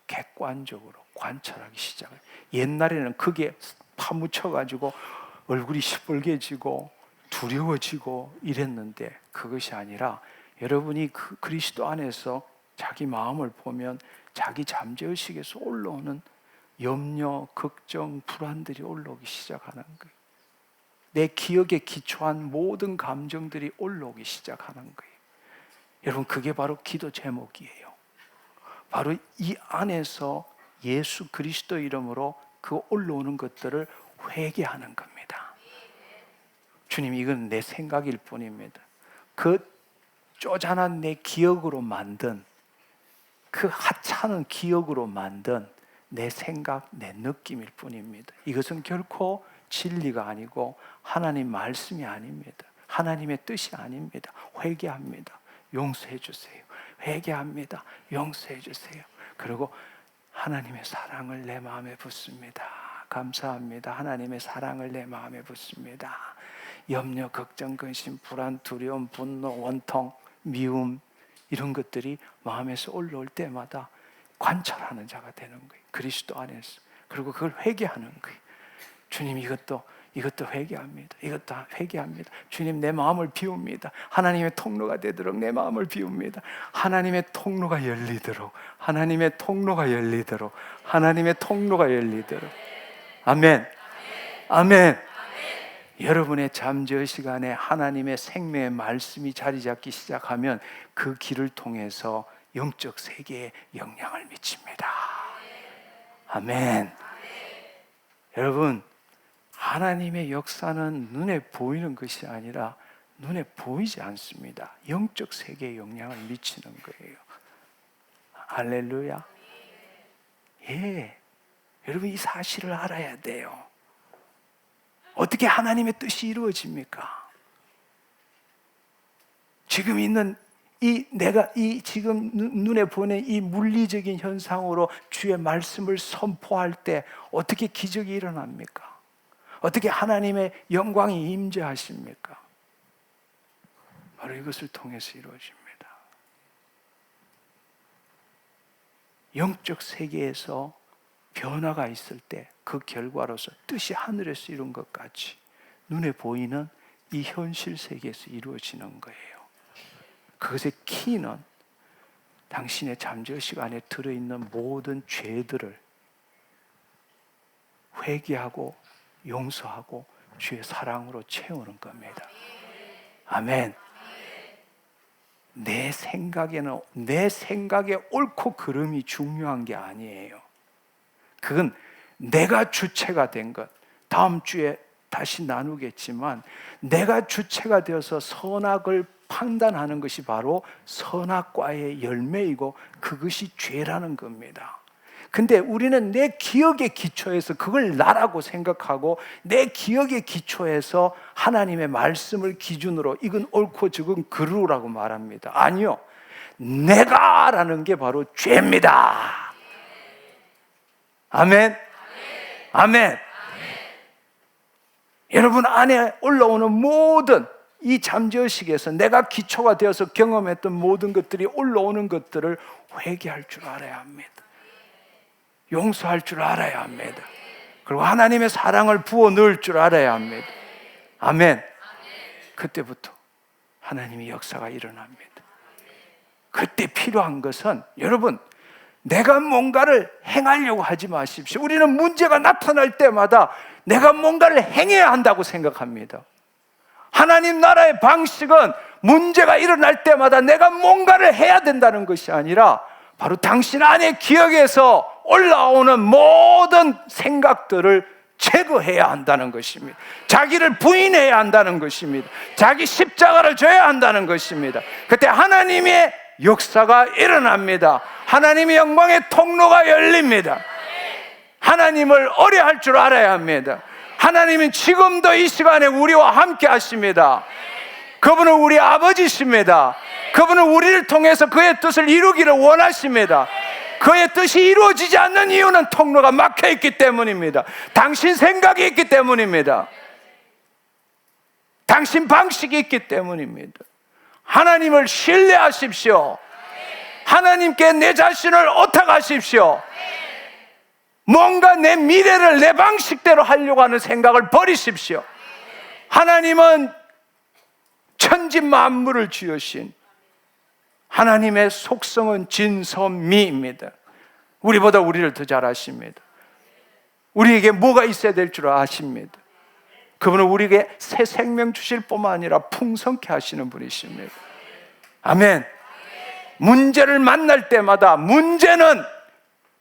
객관적으로 관찰하기 시작해요. 옛날에는 그게 파묻혀가지고 얼굴이 시뻘개지고 두려워지고 이랬는데 그것이 아니라 여러분이 그 그리스도 안에서 자기 마음을 보면 자기 잠재의식에서 올라오는 염려, 걱정, 불안들이 올라오기 시작하는 거예요. 내 기억에 기초한 모든 감정들이 올라오기 시작하는 거예요. 여러분, 그게 바로 기도 제목이에요. 바로 이 안에서 예수 그리스도 이름으로 그 올라오는 것들을 회개하는 겁니다. 주님, 이건 내 생각일 뿐입니다. 그 쪼잔한 내 기억으로 만든, 그 하찮은 기억으로 만든 내 생각, 내 느낌일 뿐입니다. 이것은 결코 진리가 아니고 하나님 말씀이 아닙니다. 하나님의 뜻이 아닙니다. 회개합니다. 용서해 주세요. 회개합니다. 용서해 주세요. 그리고 하나님의 사랑을 내 마음에 붓습니다. 감사합니다. 하나님의 사랑을 내 마음에 붓습니다. 염려, 걱정, 근심, 불안, 두려움, 분노, 원통, 미움 이런 것들이 마음에서 올라올 때마다 관찰하는 자가 되는 거예요. 그리스도 안에서. 그리고 그걸 회개하는 거예요. 주님 이것도 회개합니다. 이것도 회개합니다. 주님 내 마음을 비웁니다. 하나님의 통로가 되도록 내 마음을 비웁니다. 하나님의 통로가 열리도록, 하나님의 통로가 열리도록, 하나님의 통로가 열리도록. 아멘. 아멘. 여러분의 잠재 시간에 하나님의 생명의 말씀이 자리 잡기 시작하면 그 길을 통해서 영적 세계에 영향을 미칩니다. 아멘. 여러분, 하나님의 역사는 눈에 보이는 것이 아니라 눈에 보이지 않습니다. 영적 세계에 영향을 미치는 거예요. 할렐루야. 예, 여러분 이 사실을 알아야 돼요. 어떻게 하나님의 뜻이 이루어집니까? 지금 있는 내가 지금 눈에 보이는 이 물리적인 현상으로 주의 말씀을 선포할 때 어떻게 기적이 일어납니까? 어떻게 하나님의 영광이 임재하십니까? 바로 이것을 통해서 이루어집니다. 영적 세계에서 변화가 있을 때 그 결과로서 뜻이 하늘에서 이룬 것 같이 눈에 보이는 이 현실 세계에서 이루어지는 거예요. 그것의 키는 당신의 잠재의식 안에 들어있는 모든 죄들을 회개하고 용서하고 주의 사랑으로 채우는 겁니다. 아멘. 내 생각에 옳고 그름이 중요한 게 아니에요. 그건 내가 주체가 된 것. 다음 주에 다시 나누겠지만 내가 주체가 되어서 선악을 판단하는 것이 바로 선악과의 열매이고 그것이 죄라는 겁니다. 근데 우리는 내 기억의 기초에서 그걸 나라고 생각하고 내 기억의 기초에서 하나님의 말씀을 기준으로 이건 옳고 저건 그르라고 말합니다. 아니요. 내가라는 게 바로 죄입니다. 아멘. 아멘. 여러분 안에 올라오는 모든 이 잠재의식에서 내가 기초가 되어서 경험했던 모든 것들이 올라오는 것들을 회개할 줄 알아야 합니다. 용서할 줄 알아야 합니다. 그리고 하나님의 사랑을 부어 넣을 줄 알아야 합니다. 아멘. 그때부터 하나님의 역사가 일어납니다. 그때 필요한 것은 여러분 내가 뭔가를 행하려고 하지 마십시오. 우리는 문제가 나타날 때마다 내가 뭔가를 행해야 한다고 생각합니다. 하나님 나라의 방식은 문제가 일어날 때마다 내가 뭔가를 해야 된다는 것이 아니라 바로 당신 안의 기억에서 올라오는 모든 생각들을 제거해야 한다는 것입니다. 자기를 부인해야 한다는 것입니다. 자기 십자가를 져야 한다는 것입니다. 그때 하나님의 역사가 일어납니다. 하나님의 영광의 통로가 열립니다. 하나님을 의뢰할 줄 알아야 합니다. 하나님은 지금도 이 시간에 우리와 함께 하십니다. 그분은 우리 아버지십니다. 그분은 우리를 통해서 그의 뜻을 이루기를 원하십니다. 그의 뜻이 이루어지지 않는 이유는 통로가 막혀 있기 때문입니다. 당신 생각이 있기 때문입니다. 당신 방식이 있기 때문입니다. 하나님을 신뢰하십시오. 하나님께 내 자신을 오탁하십시오. 뭔가 내 미래를 내 방식대로 하려고 하는 생각을 버리십시오. 하나님은 천지 만물을 지으신 하나님의 속성은 진선미입니다. 우리보다 우리를 더 잘 아십니다. 우리에게 뭐가 있어야 될 줄 아십니다. 그분은 우리에게 새 생명 주실 뿐만 아니라 풍성케 하시는 분이십니다. 아멘. 문제를 만날 때마다 문제는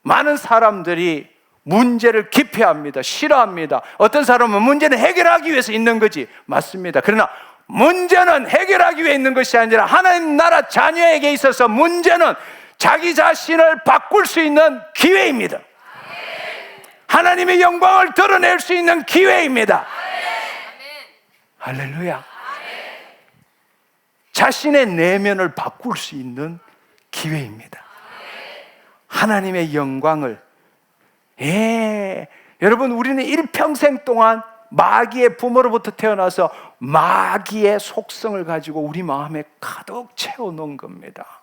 많은 사람들이 문제를 기피합니다. 싫어합니다. 어떤 사람은 문제는 해결하기 위해서 있는 거지. 맞습니다. 그러나 문제는 해결하기 위해 있는 것이 아니라 하나님 나라 자녀에게 있어서 문제는 자기 자신을 바꿀 수 있는 기회입니다. 하나님의 영광을 드러낼 수 있는 기회입니다. 할렐루야. 자신의 내면을 바꿀 수 있는 기회입니다. 하나님의 영광을. 여러분, 우리는 일평생 동안 마귀의 부모로부터 태어나서 마귀의 속성을 가지고 우리 마음에 가득 채워놓은 겁니다.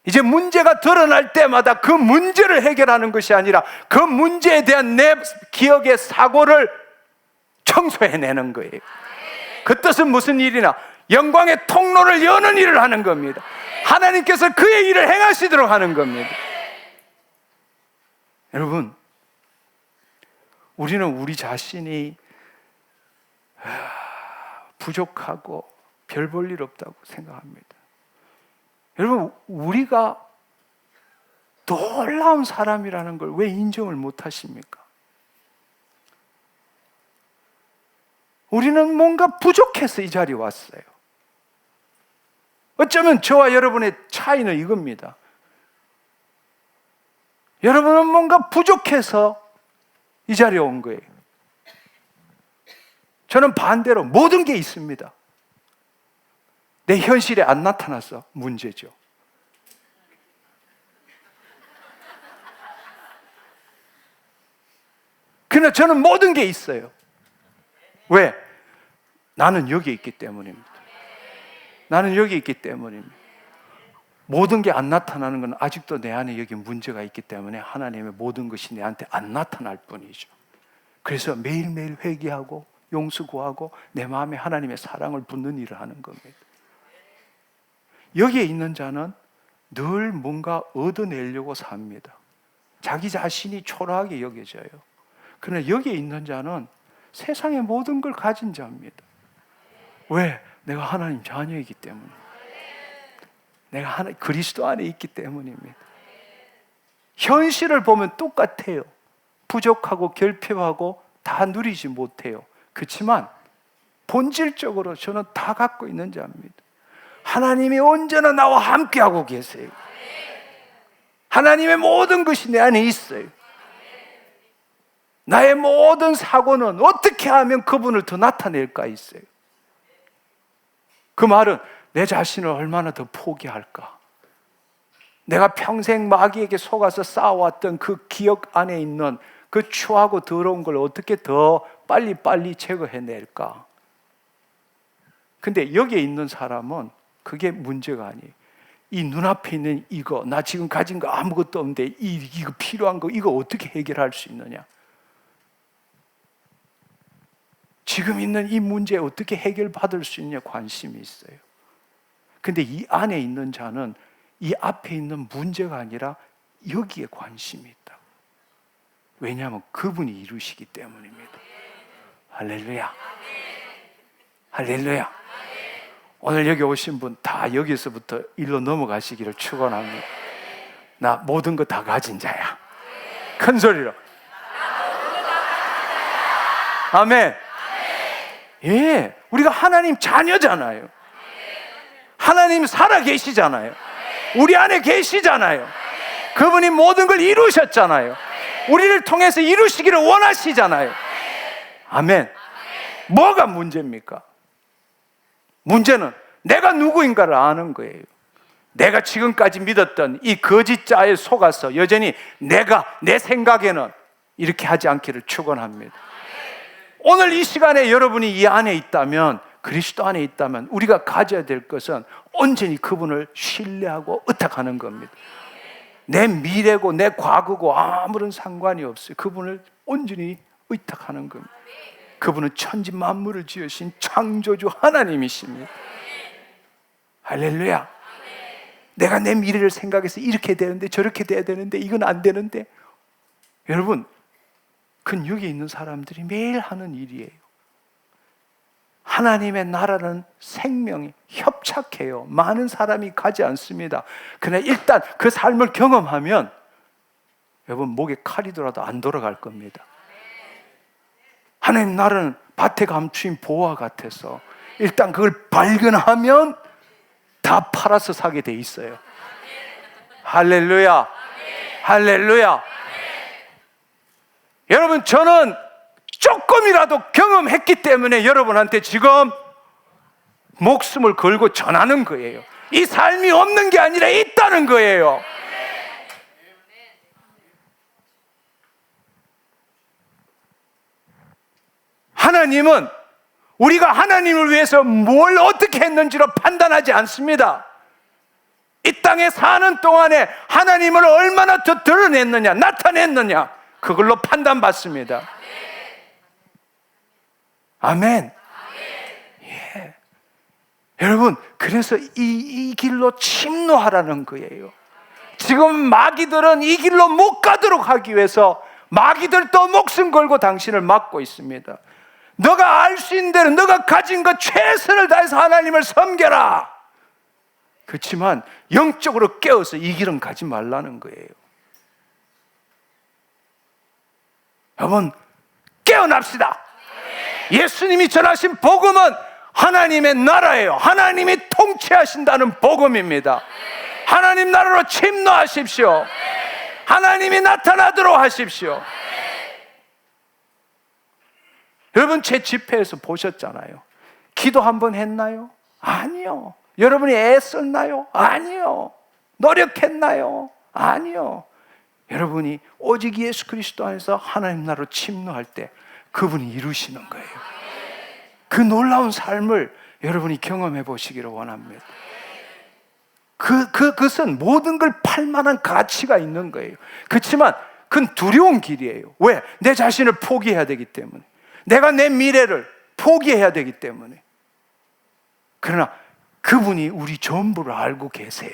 이제 문제가 드러날 때마다 그 문제를 해결하는 것이 아니라 그 문제에 대한 내 기억의 사고를 청소해내는 거예요. 그 뜻은 무슨 일이나 영광의 통로를 여는 일을 하는 겁니다. 하나님께서 그의 일을 행하시도록 하는 겁니다. 여러분, 우리는 우리 자신이 부족하고 별 볼 일 없다고 생각합니다. 여러분, 우리가 놀라운 사람이라는 걸 왜 인정을 못 하십니까? 우리는 뭔가 부족해서 이 자리에 왔어요. 어쩌면 저와 여러분의 차이는 이겁니다. 여러분은 뭔가 부족해서 이 자리에 온 거예요. 저는 반대로 모든 게 있습니다. 내 현실에 안 나타나서 문제죠. 그러나 저는 모든 게 있어요. 왜? 나는 여기 있기 때문입니다. 나는 여기 있기 때문입니다. 모든 게 안 나타나는 건 아직도 내 안에 여기 문제가 있기 때문에 하나님의 모든 것이 내한테 안 나타날 뿐이죠. 그래서 매일매일 회개하고 용서 구하고 내 마음에 하나님의 사랑을 붓는 일을 하는 겁니다. 여기에 있는 자는 늘 뭔가 얻어내려고 삽니다. 자기 자신이 초라하게 여겨져요. 그러나 여기에 있는 자는 세상의 모든 걸 가진 자입니다. 왜? 내가 하나님 자녀이기 때문에. 내가 그리스도 안에 있기 때문입니다. 현실을 보면 똑같아요. 부족하고 결핍하고 다 누리지 못해요. 그렇지만 본질적으로 저는 다 갖고 있는 자입니다. 하나님이 언제나 나와 함께하고 계세요. 하나님의 모든 것이 내 안에 있어요. 나의 모든 사고는 어떻게 하면 그분을 더 나타낼까 있어요. 그 말은 내 자신을 얼마나 더 포기할까? 내가 평생 마귀에게 속아서 쌓아왔던 그 기억 안에 있는 그 추하고 더러운 걸 어떻게 더 빨리 제거해낼까? 근데 여기에 있는 사람은 그게 문제가 아니에요. 이 눈앞에 있는 이거, 나 지금 가진 거 아무것도 없는데 이거 필요한 거, 이거 어떻게 해결할 수 있느냐? 지금 있는 이 문제에 어떻게 해결받을 수 있냐 관심이 있어요. 근데 이 안에 있는 자는 이 앞에 있는 문제가 아니라 여기에 관심이 있다. 왜냐하면 그분이 이루시기 때문입니다. 할렐루야. 할렐루야. 오늘 여기 오신 분 다 여기서부터 일로 넘어가시기를 축원합니다. 나 모든 거 다 가진 자야. 큰 소리로. 아멘. 예, 우리가 하나님 자녀잖아요. 하나님 살아 계시잖아요. 우리 안에 계시잖아요. 그분이 모든 걸 이루셨잖아요. 우리를 통해서 이루시기를 원하시잖아요. 아멘. 뭐가 문제입니까? 문제는 내가 누구인가를 아는 거예요. 내가 지금까지 믿었던 이 거짓자에 속아서 여전히 내 생각에는 이렇게 하지 않기를 축원합니다. 오늘 이 시간에 여러분이 이 안에 있다면, 그리스도 안에 있다면 우리가 가져야 될 것은 온전히 그분을 신뢰하고 의탁하는 겁니다. 내 미래고 내 과거고 아무런 상관이 없어요. 그분을 온전히 의탁하는 겁니다. 그분은 천지 만물을 지으신 창조주 하나님이십니다. 할렐루야. 내가 내 미래를 생각해서 이렇게 되는데 저렇게 돼야 되는데 이건 안 되는데, 여러분, 그건 여기 있는 사람들이 매일 하는 일이에요. 하나님의 나라는 생명이 협착해요. 많은 사람이 가지 않습니다. 그러나 일단 그 삶을 경험하면 여러분 목에 칼이 돌아도 안 돌아갈 겁니다. 하나님 나라는 밭에 감추인 보화 같아서 일단 그걸 발견하면 다 팔아서 사게 돼 있어요. 할렐루야. 할렐루야. 여러분, 저는 조금이라도 경험했기 때문에 여러분한테 지금 목숨을 걸고 전하는 거예요. 이 삶이 없는 게 아니라 있다는 거예요. 하나님은 우리가 하나님을 위해서 뭘 어떻게 했는지로 판단하지 않습니다. 이 땅에 사는 동안에 하나님을 얼마나 더 드러냈느냐, 나타냈느냐, 그걸로 판단받습니다. 아멘. 예. 여러분, 그래서 이 길로 침노하라는 거예요. 지금 마귀들은 이 길로 못 가도록 하기 위해서 마귀들도 목숨 걸고 당신을 막고 있습니다. 너가 알 수 있는 대로 너가 가진 것 최선을 다해서 하나님을 섬겨라. 그렇지만 영적으로 깨어서 이 길은 가지 말라는 거예요. 여러분, 깨어납시다. 예수님이 전하신 복음은 하나님의 나라예요. 하나님이 통치하신다는 복음입니다. 하나님 나라로 침노하십시오. 하나님이 나타나도록 하십시오. 여러분, 제 집회에서 보셨잖아요. 기도 한번 했나요? 아니요. 여러분이 애썼나요? 아니요. 노력했나요? 아니요. 여러분이 오직 예수 그리스도 안에서 하나님 나라로 침노할 때 그분이 이루시는 거예요. 그 놀라운 삶을 여러분이 경험해 보시기를 원합니다. 그것은 모든 걸 팔 만한 가치가 있는 거예요. 그렇지만 그건 두려운 길이에요. 왜? 내 자신을 포기해야 되기 때문에. 내가 내 미래를 포기해야 되기 때문에. 그러나 그분이 우리 전부를 알고 계세요.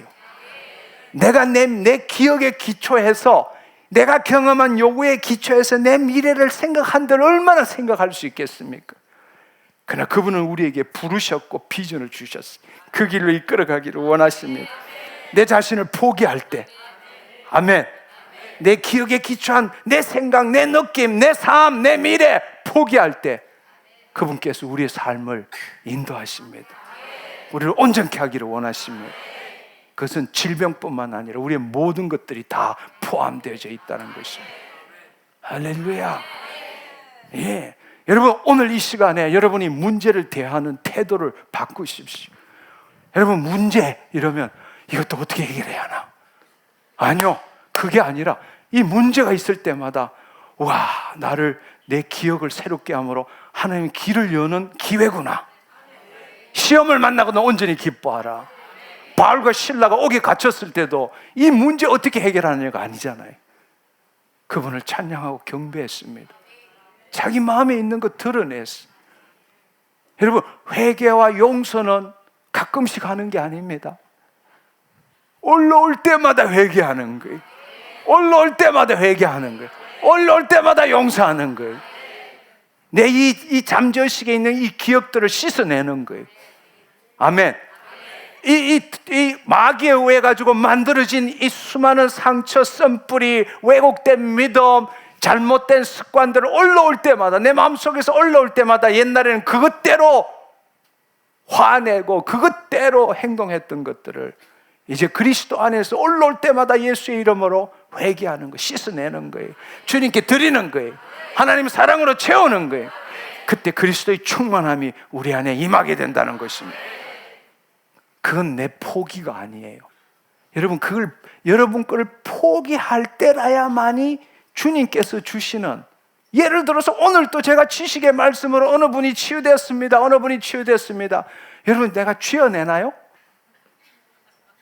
내가 내 기억에 기초해서, 내가 경험한 요구에 기초해서 내 미래를 생각한들 얼마나 생각할 수 있겠습니까? 그러나 그분은 우리에게 부르셨고 비전을 주셨어요. 그 길로 이끌어가기를 원하십니다. 내 자신을 포기할 때, 아멘, 내 기억에 기초한 내 생각, 내 느낌, 내 삶, 내 미래 포기할 때 그분께서 우리의 삶을 인도하십니다. 우리를 온전케 하기를 원하십니다. 그것은 질병뿐만 아니라 우리의 모든 것들이 다 포함되어져 있다는 것입니다. 할렐루야. 예. 여러분, 오늘 이 시간에 여러분이 문제를 대하는 태도를 바꾸십시오. 여러분, 문제 이러면 이것도 어떻게 해결해야 하나? 아니요. 그게 아니라 이 문제가 있을 때마다 와, 나를, 내 기억을 새롭게 함으로 하나님의 길을 여는 기회구나. 시험을 만나고는 온전히 기뻐하라. 바울과 신라가 옥에 갇혔을 때도 이 문제 어떻게 해결하느냐가 아니잖아요. 그분을 찬양하고 경배했습니다. 자기 마음에 있는 거 드러냈어요. 여러분, 회개와 용서는 가끔씩 하는 게 아닙니다. 올라올 때마다 회개하는 거예요. 올라올 때마다 회개하는 거예요. 올라올 때마다 용서하는 거예요. 내 이 잠재의식에 있는 이 기억들을 씻어내는 거예요. 아멘. 이 마귀에 의해 가지고 만들어진 이 수많은 상처, 썬뿌리, 왜곡된 믿음, 잘못된 습관들을 올라올 때마다, 내 마음속에서 올라올 때마다 옛날에는 그것대로 화내고 그것대로 행동했던 것들을 이제 그리스도 안에서 올라올 때마다 예수의 이름으로 회개하는 거, 씻어내는 거예요. 주님께 드리는 거예요. 하나님 사랑으로 채우는 거예요. 그때 그리스도의 충만함이 우리 안에 임하게 된다는 것입니다. 그건 내 포기가 아니에요. 여러분, 그걸 여러분 걸 포기할 때라야만이 주님께서 주시는, 예를 들어서 오늘 또 제가 지식의 말씀으로 어느 분이 치유됐습니다, 어느 분이 치유됐습니다. 여러분, 내가 쥐어내나요?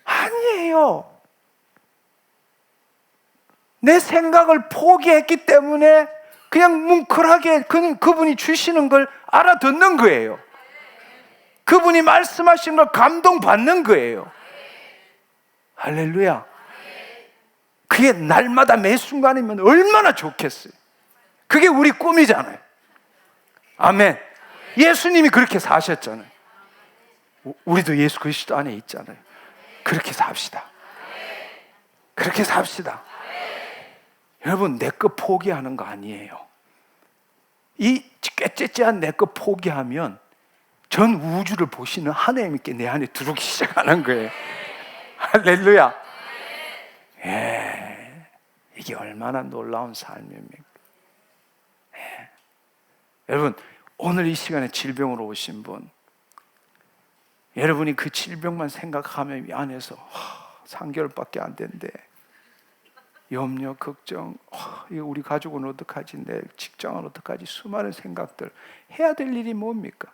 아니에요. 내 생각을 포기했기 때문에 그냥 뭉클하게 그분이 주시는 걸 알아듣는 거예요. 그분이 말씀하신 걸 감동받는 거예요. 할렐루야. 그게 날마다 매 순간이면 얼마나 좋겠어요. 그게 우리 꿈이잖아요. 아멘. 예수님이 그렇게 사셨잖아요. 우리도 예수 그리스도 안에 있잖아요. 그렇게 삽시다. 그렇게 삽시다. 여러분, 내 거 포기하는 거 아니에요. 이 꾀째째한 내 거 포기하면 전 우주를 보시는 하나님께 내 안에 들어오기 시작하는 거예요. 할렐루야. 예, 이게 얼마나 놀라운 삶입니까? 여러분, 오늘 이 시간에 질병으로 오신 분, 여러분이 그 질병만 생각하면 이 안에서 3개월밖에 안 된대. 염려, 걱정, 이거 우리 가족은 어떡하지? 내 직장은 어떡하지? 수많은 생각들. 해야 될 일이 뭡니까?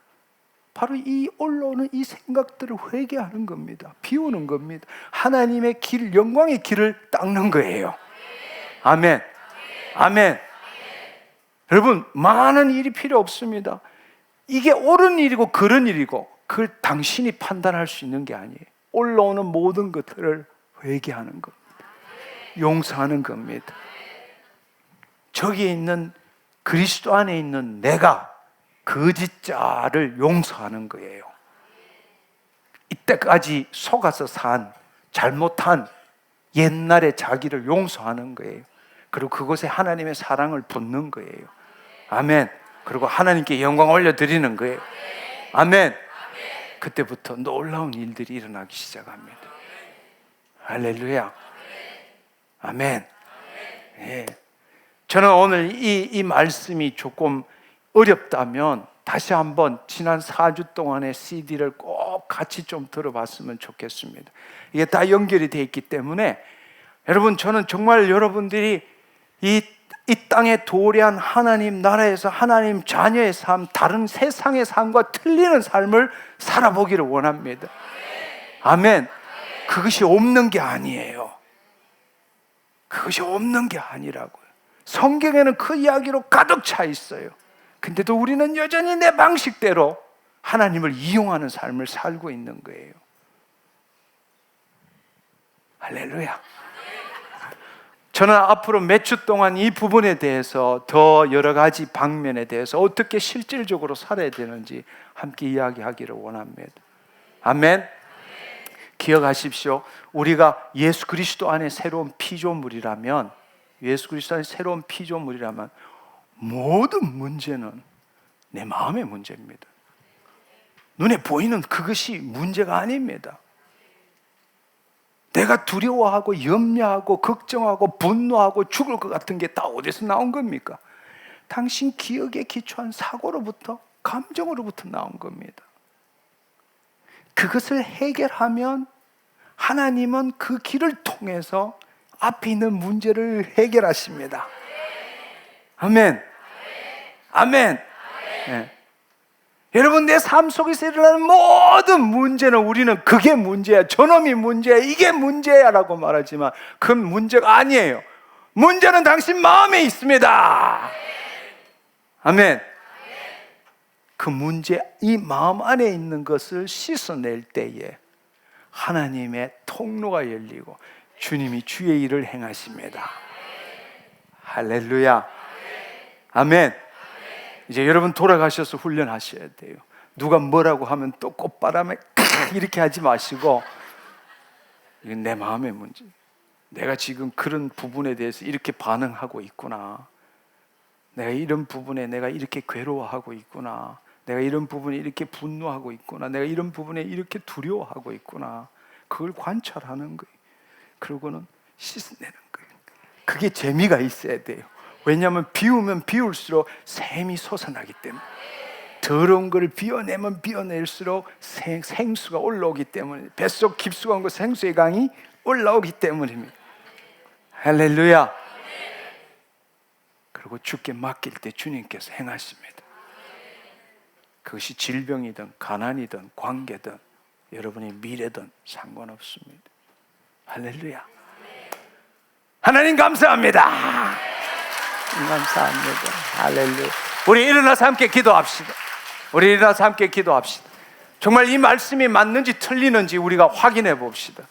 바로 이 올라오는 이 생각들을 회개하는 겁니다. 비우는 겁니다. 하나님의 길, 영광의 길을 닦는 거예요. 아멘. 아멘. 여러분, 많은 일이 필요 없습니다. 이게 옳은 일이고 그런 일이고 그걸 당신이 판단할 수 있는 게 아니에요. 올라오는 모든 것들을 회개하는 겁니다. 용서하는 겁니다. 저기에 있는 그리스도 안에 있는 내가 거짓자를 용서하는 거예요. 이때까지 속아서 산 잘못한 옛날의 자기를 용서하는 거예요. 그리고 그곳에 하나님의 사랑을 붓는 거예요. 아멘. 그리고 하나님께 영광 올려드리는 거예요. 아멘. 그때부터 놀라운 일들이 일어나기 시작합니다. 할렐루야. 아멘. 예. 저는 오늘 이 말씀이 조금 어렵다면 다시 한번 지난 4주 동안의 CD를 꼭 같이 좀 들어봤으면 좋겠습니다. 이게 다 연결이 되어 있기 때문에 여러분, 저는 정말 여러분들이 이 땅의 도래한 하나님 나라에서 하나님 자녀의 삶, 다른 세상의 삶과 틀리는 삶을 살아보기를 원합니다. 아멘. 그것이 없는 게 아니에요. 그것이 없는 게 아니라고요. 성경에는 그 이야기로 가득 차 있어요. 근데도 우리는 여전히 내 방식대로 하나님을 이용하는 삶을 살고 있는 거예요. 할렐루야. 저는 앞으로 몇 주 동안 이 부분에 대해서 더 여러 가지 방면에 대해서 어떻게 실질적으로 살아야 되는지 함께 이야기하기를 원합니다. 아멘. 기억하십시오. 우리가 예수 그리스도 안에 새로운 피조물이라면, 예수 그리스도 안에 새로운 피조물이라면 모든 문제는 내 마음의 문제입니다. 눈에 보이는 그것이 문제가 아닙니다. 내가 두려워하고 염려하고 걱정하고 분노하고 죽을 것 같은 게 다 어디서 나온 겁니까? 당신 기억에 기초한 사고로부터, 감정으로부터 나온 겁니다. 그것을 해결하면 하나님은 그 길을 통해서 앞에 있는 문제를 해결하십니다. 아멘. 아멘. 네. 여러분, 내 삶 속에서 일어나는 모든 문제는 우리는 그게 문제야, 저놈이 문제야, 이게 문제야 라고 말하지만 그 문제가 아니에요. 문제는 당신 마음에 있습니다. 아멘. 그 문제, 이 마음 안에 있는 것을 씻어낼 때에 하나님의 통로가 열리고 주님이 주의 일을 행하십니다. 할렐루야. 아멘. 이제 여러분 돌아가셔서 훈련하셔야 돼요. 누가 뭐라고 하면 또 꽃바람에 이렇게 하지 마시고, 이건 내 마음의 문제. 내가 지금 그런 부분에 대해서 이렇게 반응하고 있구나. 내가 이런 부분에 내가 이렇게 괴로워하고 있구나. 내가 이런 부분에 이렇게 분노하고 있구나. 내가 이런 부분에 이렇게 두려워하고 있구나. 그걸 관찰하는 거예요. 그러고는 씻어내는 거예요. 그게 재미가 있어야 돼요. 왜냐하면 비우면 비울수록 샘이 솟아나기 때문에, 더러운 걸 비워내면 비워낼수록 생수가 올라오기 때문에, 뱃속 깊숙한 곳 생수의 강이 올라오기 때문입니다. 할렐루야. 그리고 주께 맡길 때 주님께서 행하십니다. 그것이 질병이든 가난이든 관계든 여러분의 미래든 상관없습니다. 할렐루야. 하나님 감사합니다. 감사합니다. 할렐루야. 우리 일어나서 함께 기도합시다. 우리 일어나서 함께 기도합시다. 정말 이 말씀이 맞는지 틀리는지 우리가 확인해 봅시다.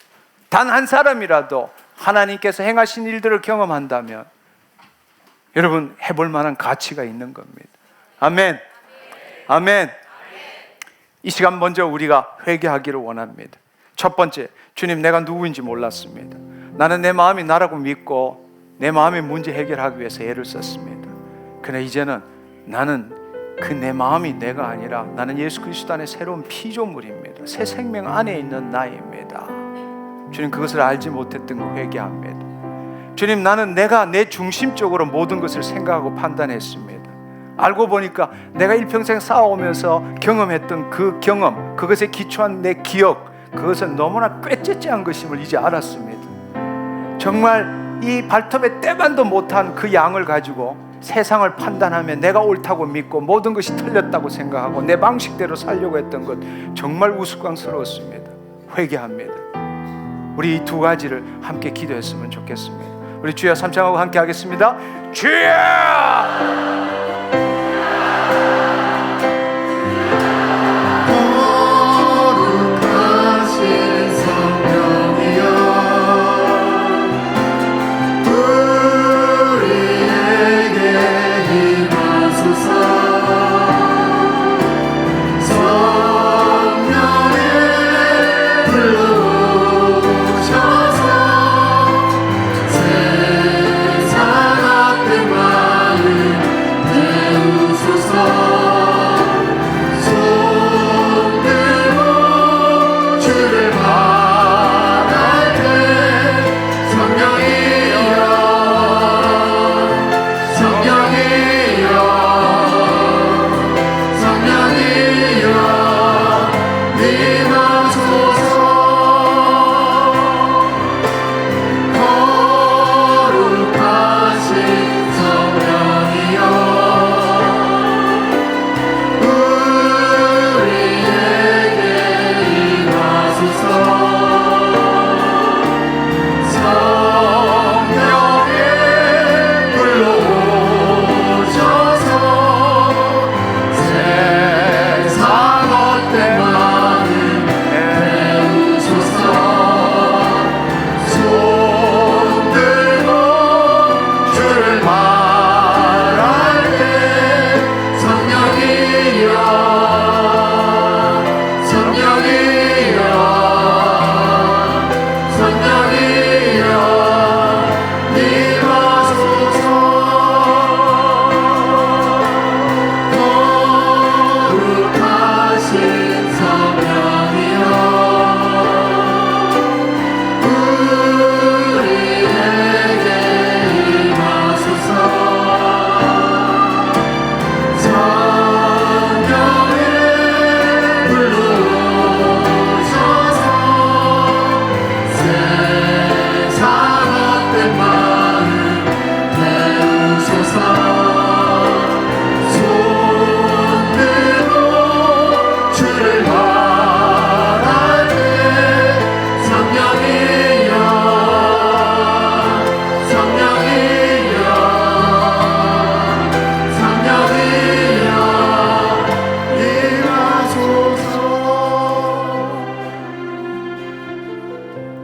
단 한 사람이라도 하나님께서 행하신 일들을 경험한다면 여러분 해볼 만한 가치가 있는 겁니다. 아멘. 아멘. 이 시간 먼저 우리가 회개하기를 원합니다. 첫 번째, 주님, 내가 누구인지 몰랐습니다. 나는 내 마음이 나라고 믿고 내 마음의 문제 해결하기 위해서 애를 썼습니다. 그러나 이제는 나는 그 내 마음이 내가 아니라 나는 예수 그리스도 안에 새로운 피조물입니다. 새 생명 안에 있는 나입니다. 주님, 그것을 알지 못했던 거 회개합니다. 주님, 나는 내가 내 중심적으로 모든 것을 생각하고 판단했습니다. 알고 보니까 내가 일평생 싸워오면서 경험했던 그 경험, 그것에 기초한 내 기억, 그것은 너무나 꾀째째한 것임을 이제 알았습니다. 정말 이 발톱에 때만도 못한 그 양을 가지고 세상을 판단하며 내가 옳다고 믿고 모든 것이 틀렸다고 생각하고 내 방식대로 살려고 했던 것, 정말 우스꽝스러웠습니다. 회개합니다. 우리 이 두 가지를 함께 기도했으면 좋겠습니다. 우리 주여 삼창하고 함께 하겠습니다. 주여! 거룩하신 성령이여 우리에게 임하소서. 성령의 불러오셔서 세상 앞에 마음 태우소서.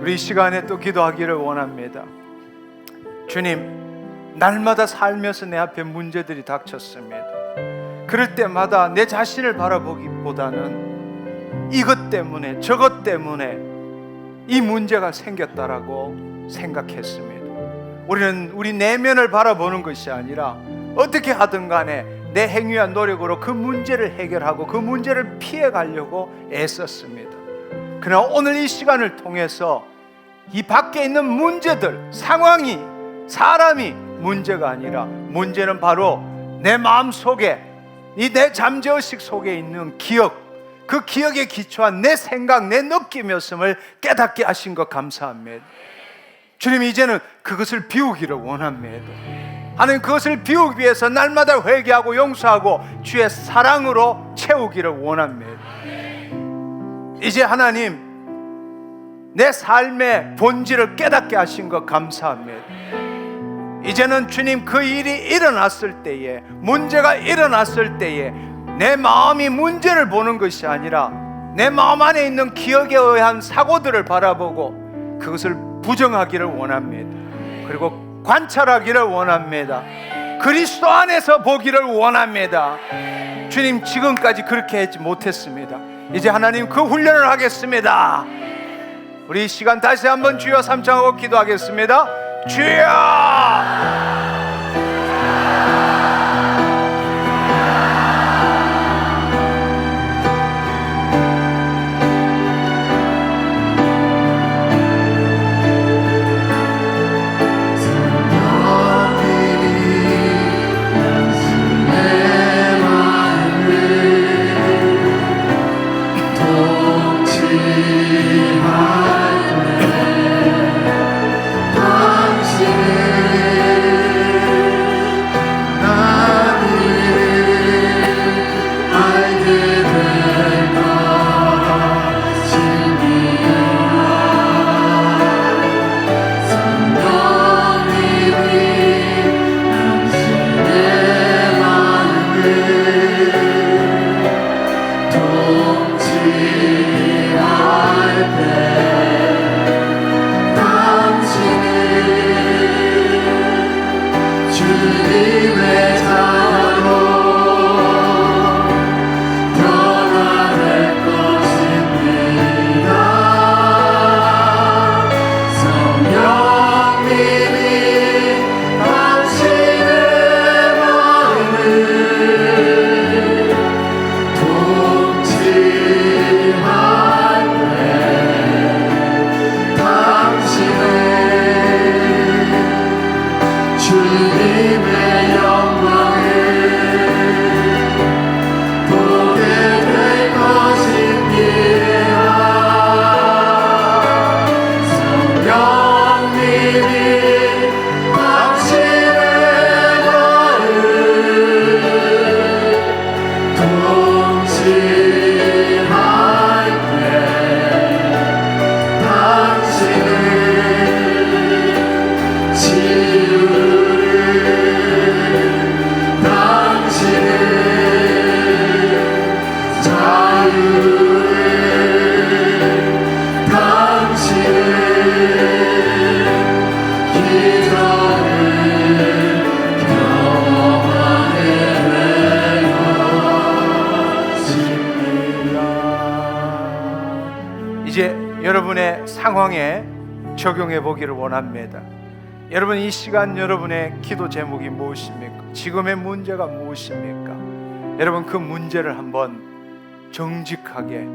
이 시간에 또 기도하기를 원합니다. 주님, 날마다 살면서 내 앞에 문제들이 닥쳤습니다. 그럴 때마다 내 자신을 바라보기보다는 이것 때문에 저것 때문에 이 문제가 생겼다라고 생각했습니다. 우리는 우리 내면을 바라보는 것이 아니라 어떻게 하든 간에 내 행위와 노력으로 그 문제를 해결하고 그 문제를 피해 가려고 애썼습니다. 그러나 오늘 이 시간을 통해서 이 밖에 있는 문제들, 상황이, 사람이 문제가 아니라 문제는 바로 내 마음 속에, 이 내 잠재의식 속에 있는 기억, 그 기억에 기초한 내 생각, 내 느낌이었음을 깨닫게 하신 것 감사합니다. 주님, 이제는 그것을 비우기를 원합니다. 하나님, 그것을 비우기 위해서 날마다 회개하고 용서하고 주의 사랑으로 채우기를 원합니다. 이제 하나님, 내 삶의 본질을 깨닫게 하신 것 감사합니다. 이제는 주님, 그 일이 일어났을 때에, 문제가 일어났을 때에 내 마음이 문제를 보는 것이 아니라 내 마음 안에 있는 기억에 의한 사고들을 바라보고 그것을 부정하기를 원합니다. 그리고 관찰하기를 원합니다. 그리스도 안에서 보기를 원합니다. 주님, 지금까지 그렇게 하지 못했습니다. 이제 하나님, 그 훈련을 하겠습니다. 우리 이 시간 다시 한번 주여 삼창하고 기도하겠습니다. 주여! 당신의 상황에 적용해 보기를 원합니다. 여러분, 이 시간 여러분의 기도 제목이 무엇입니까? 지금의 문제가 무엇입니까? 여러분, 그 문제를 한번 정직하게,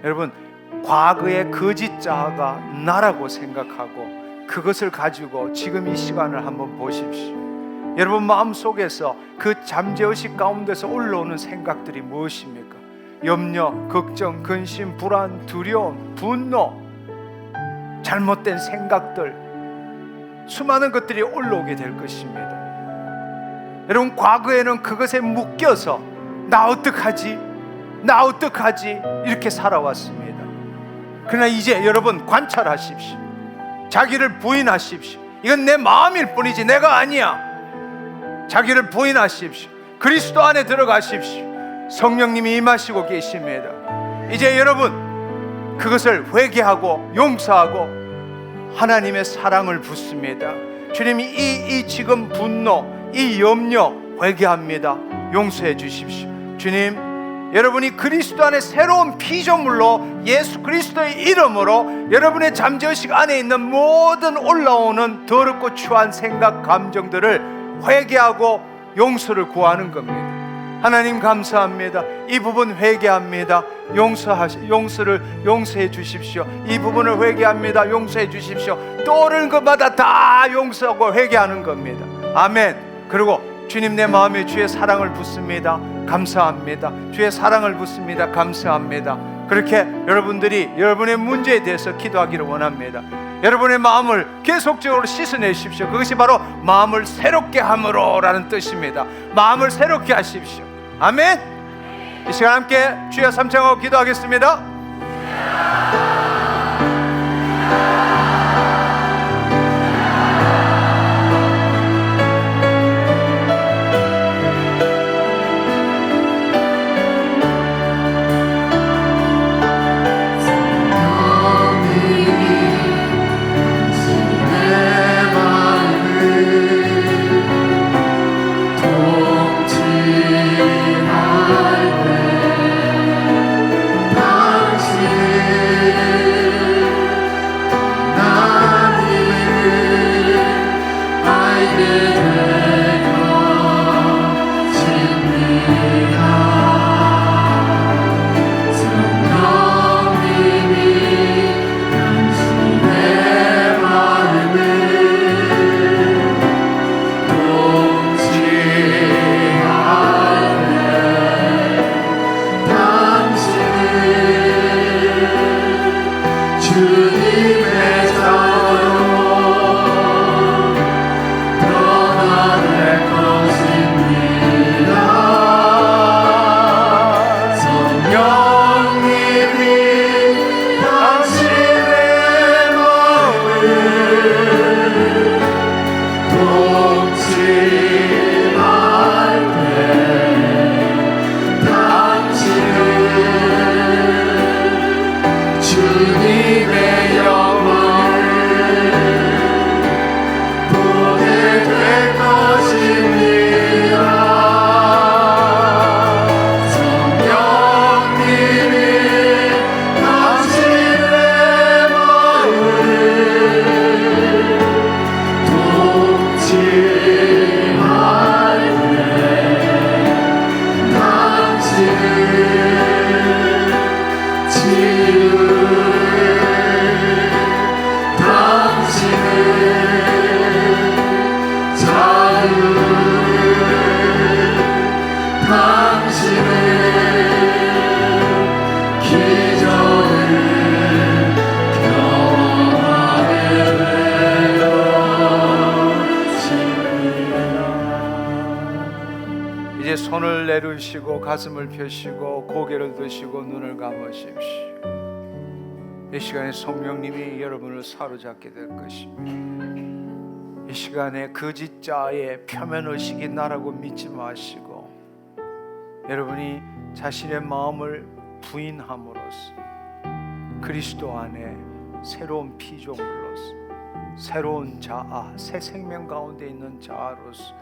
여러분, 과거의 거짓 자아가 나라고 생각하고 그것을 가지고 지금 이 시간을 한번 보십시오. 여러분 마음속에서 그 잠재의식 가운데서 올라오는 생각들이 무엇입니까? 염려, 걱정, 근심, 불안, 두려움, 분노, 잘못된 생각들, 수많은 것들이 올라오게 될 것입니다. 여러분, 과거에는 그것에 묶여서 나 어떡하지? 나 어떡하지? 이렇게 살아왔습니다. 그러나 이제 여러분 관찰하십시오. 자기를 부인하십시오. 이건 내 마음일 뿐이지 내가 아니야. 자기를 부인하십시오. 그리스도 안에 들어가십시오. 성령님이 임하시고 계십니다. 이제 여러분 그것을 회개하고 용서하고 하나님의 사랑을 붓습니다. 주님이 이 지금 분노, 이 염려 회개합니다. 용서해 주십시오. 주님, 여러분이 그리스도 안에 새로운 피조물로 예수 그리스도의 이름으로 여러분의 잠재의식 안에 있는 모든 올라오는 더럽고 추한 생각, 감정들을 회개하고 용서를 구하는 겁니다. 하나님 감사합니다. 이 부분 회개합니다. 용서를 용서해 주십시오. 이 부분을 회개합니다. 용서해 주십시오. 떠오르는 것마다 다 용서하고 회개하는 겁니다. 아멘. 그리고 주님, 내 마음에 주의 사랑을 붓습니다. 감사합니다. 주의 사랑을 붓습니다. 감사합니다. 그렇게 여러분들이 여러분의 문제에 대해서 기도하기를 원합니다. 여러분의 마음을 계속적으로 씻어내십시오. 그것이 바로 마음을 새롭게 함으로 라는 뜻입니다. 마음을 새롭게 하십시오. 아멘. 이 시간 함께 주여 삼창하고 기도하겠습니다. 손을 내리시고 가슴을 펴시고 고개를 드시고 눈을 감으십시오. 이 시간에 성령님이 여러분을 사로잡게 될 것입니다. 이 시간에 거짓자의 표면의식이 나라고 믿지 마시고 여러분이 자신의 마음을 부인함으로써 그리스도 안에 새로운 피조물로서 새로운 자아, 새 생명 가운데 있는 자아로서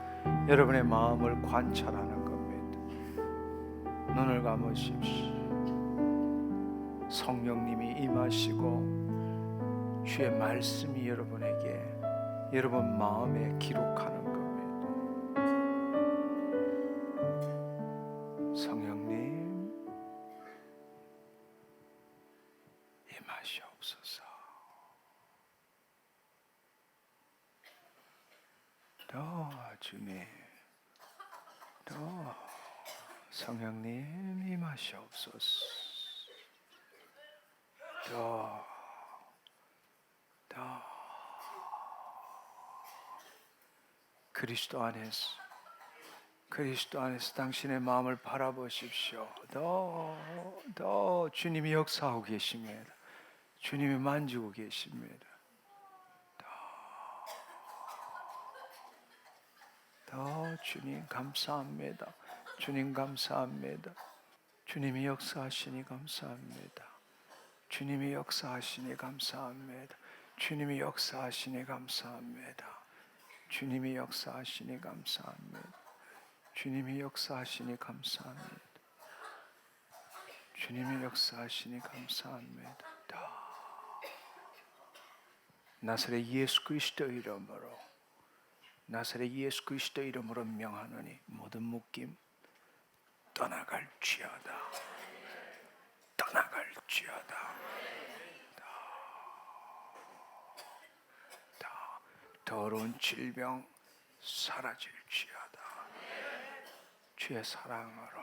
여러분의 마음을 관찰하는 겁니다. 눈을 감으십시오. 성령님이 임하시고 주의 말씀이 여러분에게 여러분 마음에 기록하는 겁니다. 성령님 임하시옵소서. 더 주님, 더 성령님 임하시옵소서. 더 그리스도 안에서 당신의 마음을 바라보십시오. 더 주님이 역사하고 계십니다. 주님이 만지고 계십니다. 더 주님 감사합니다. 주님 감사합니다. 주님이 역사하시니 감사합니다. 주님이 역사하시니 감사합니다. 주님이 역사하시니 감사합니다. 주님이 역사하시니 감사합니다. 주님이 역사하시니 감사합니다. 주님이 역사하시니 감사합니다. 나사렛 예수 그리스도 이름으로 명하노니 모든 묶임 떠나갈지어다. 더러운 질병 사라질지어다. 주의 사랑으로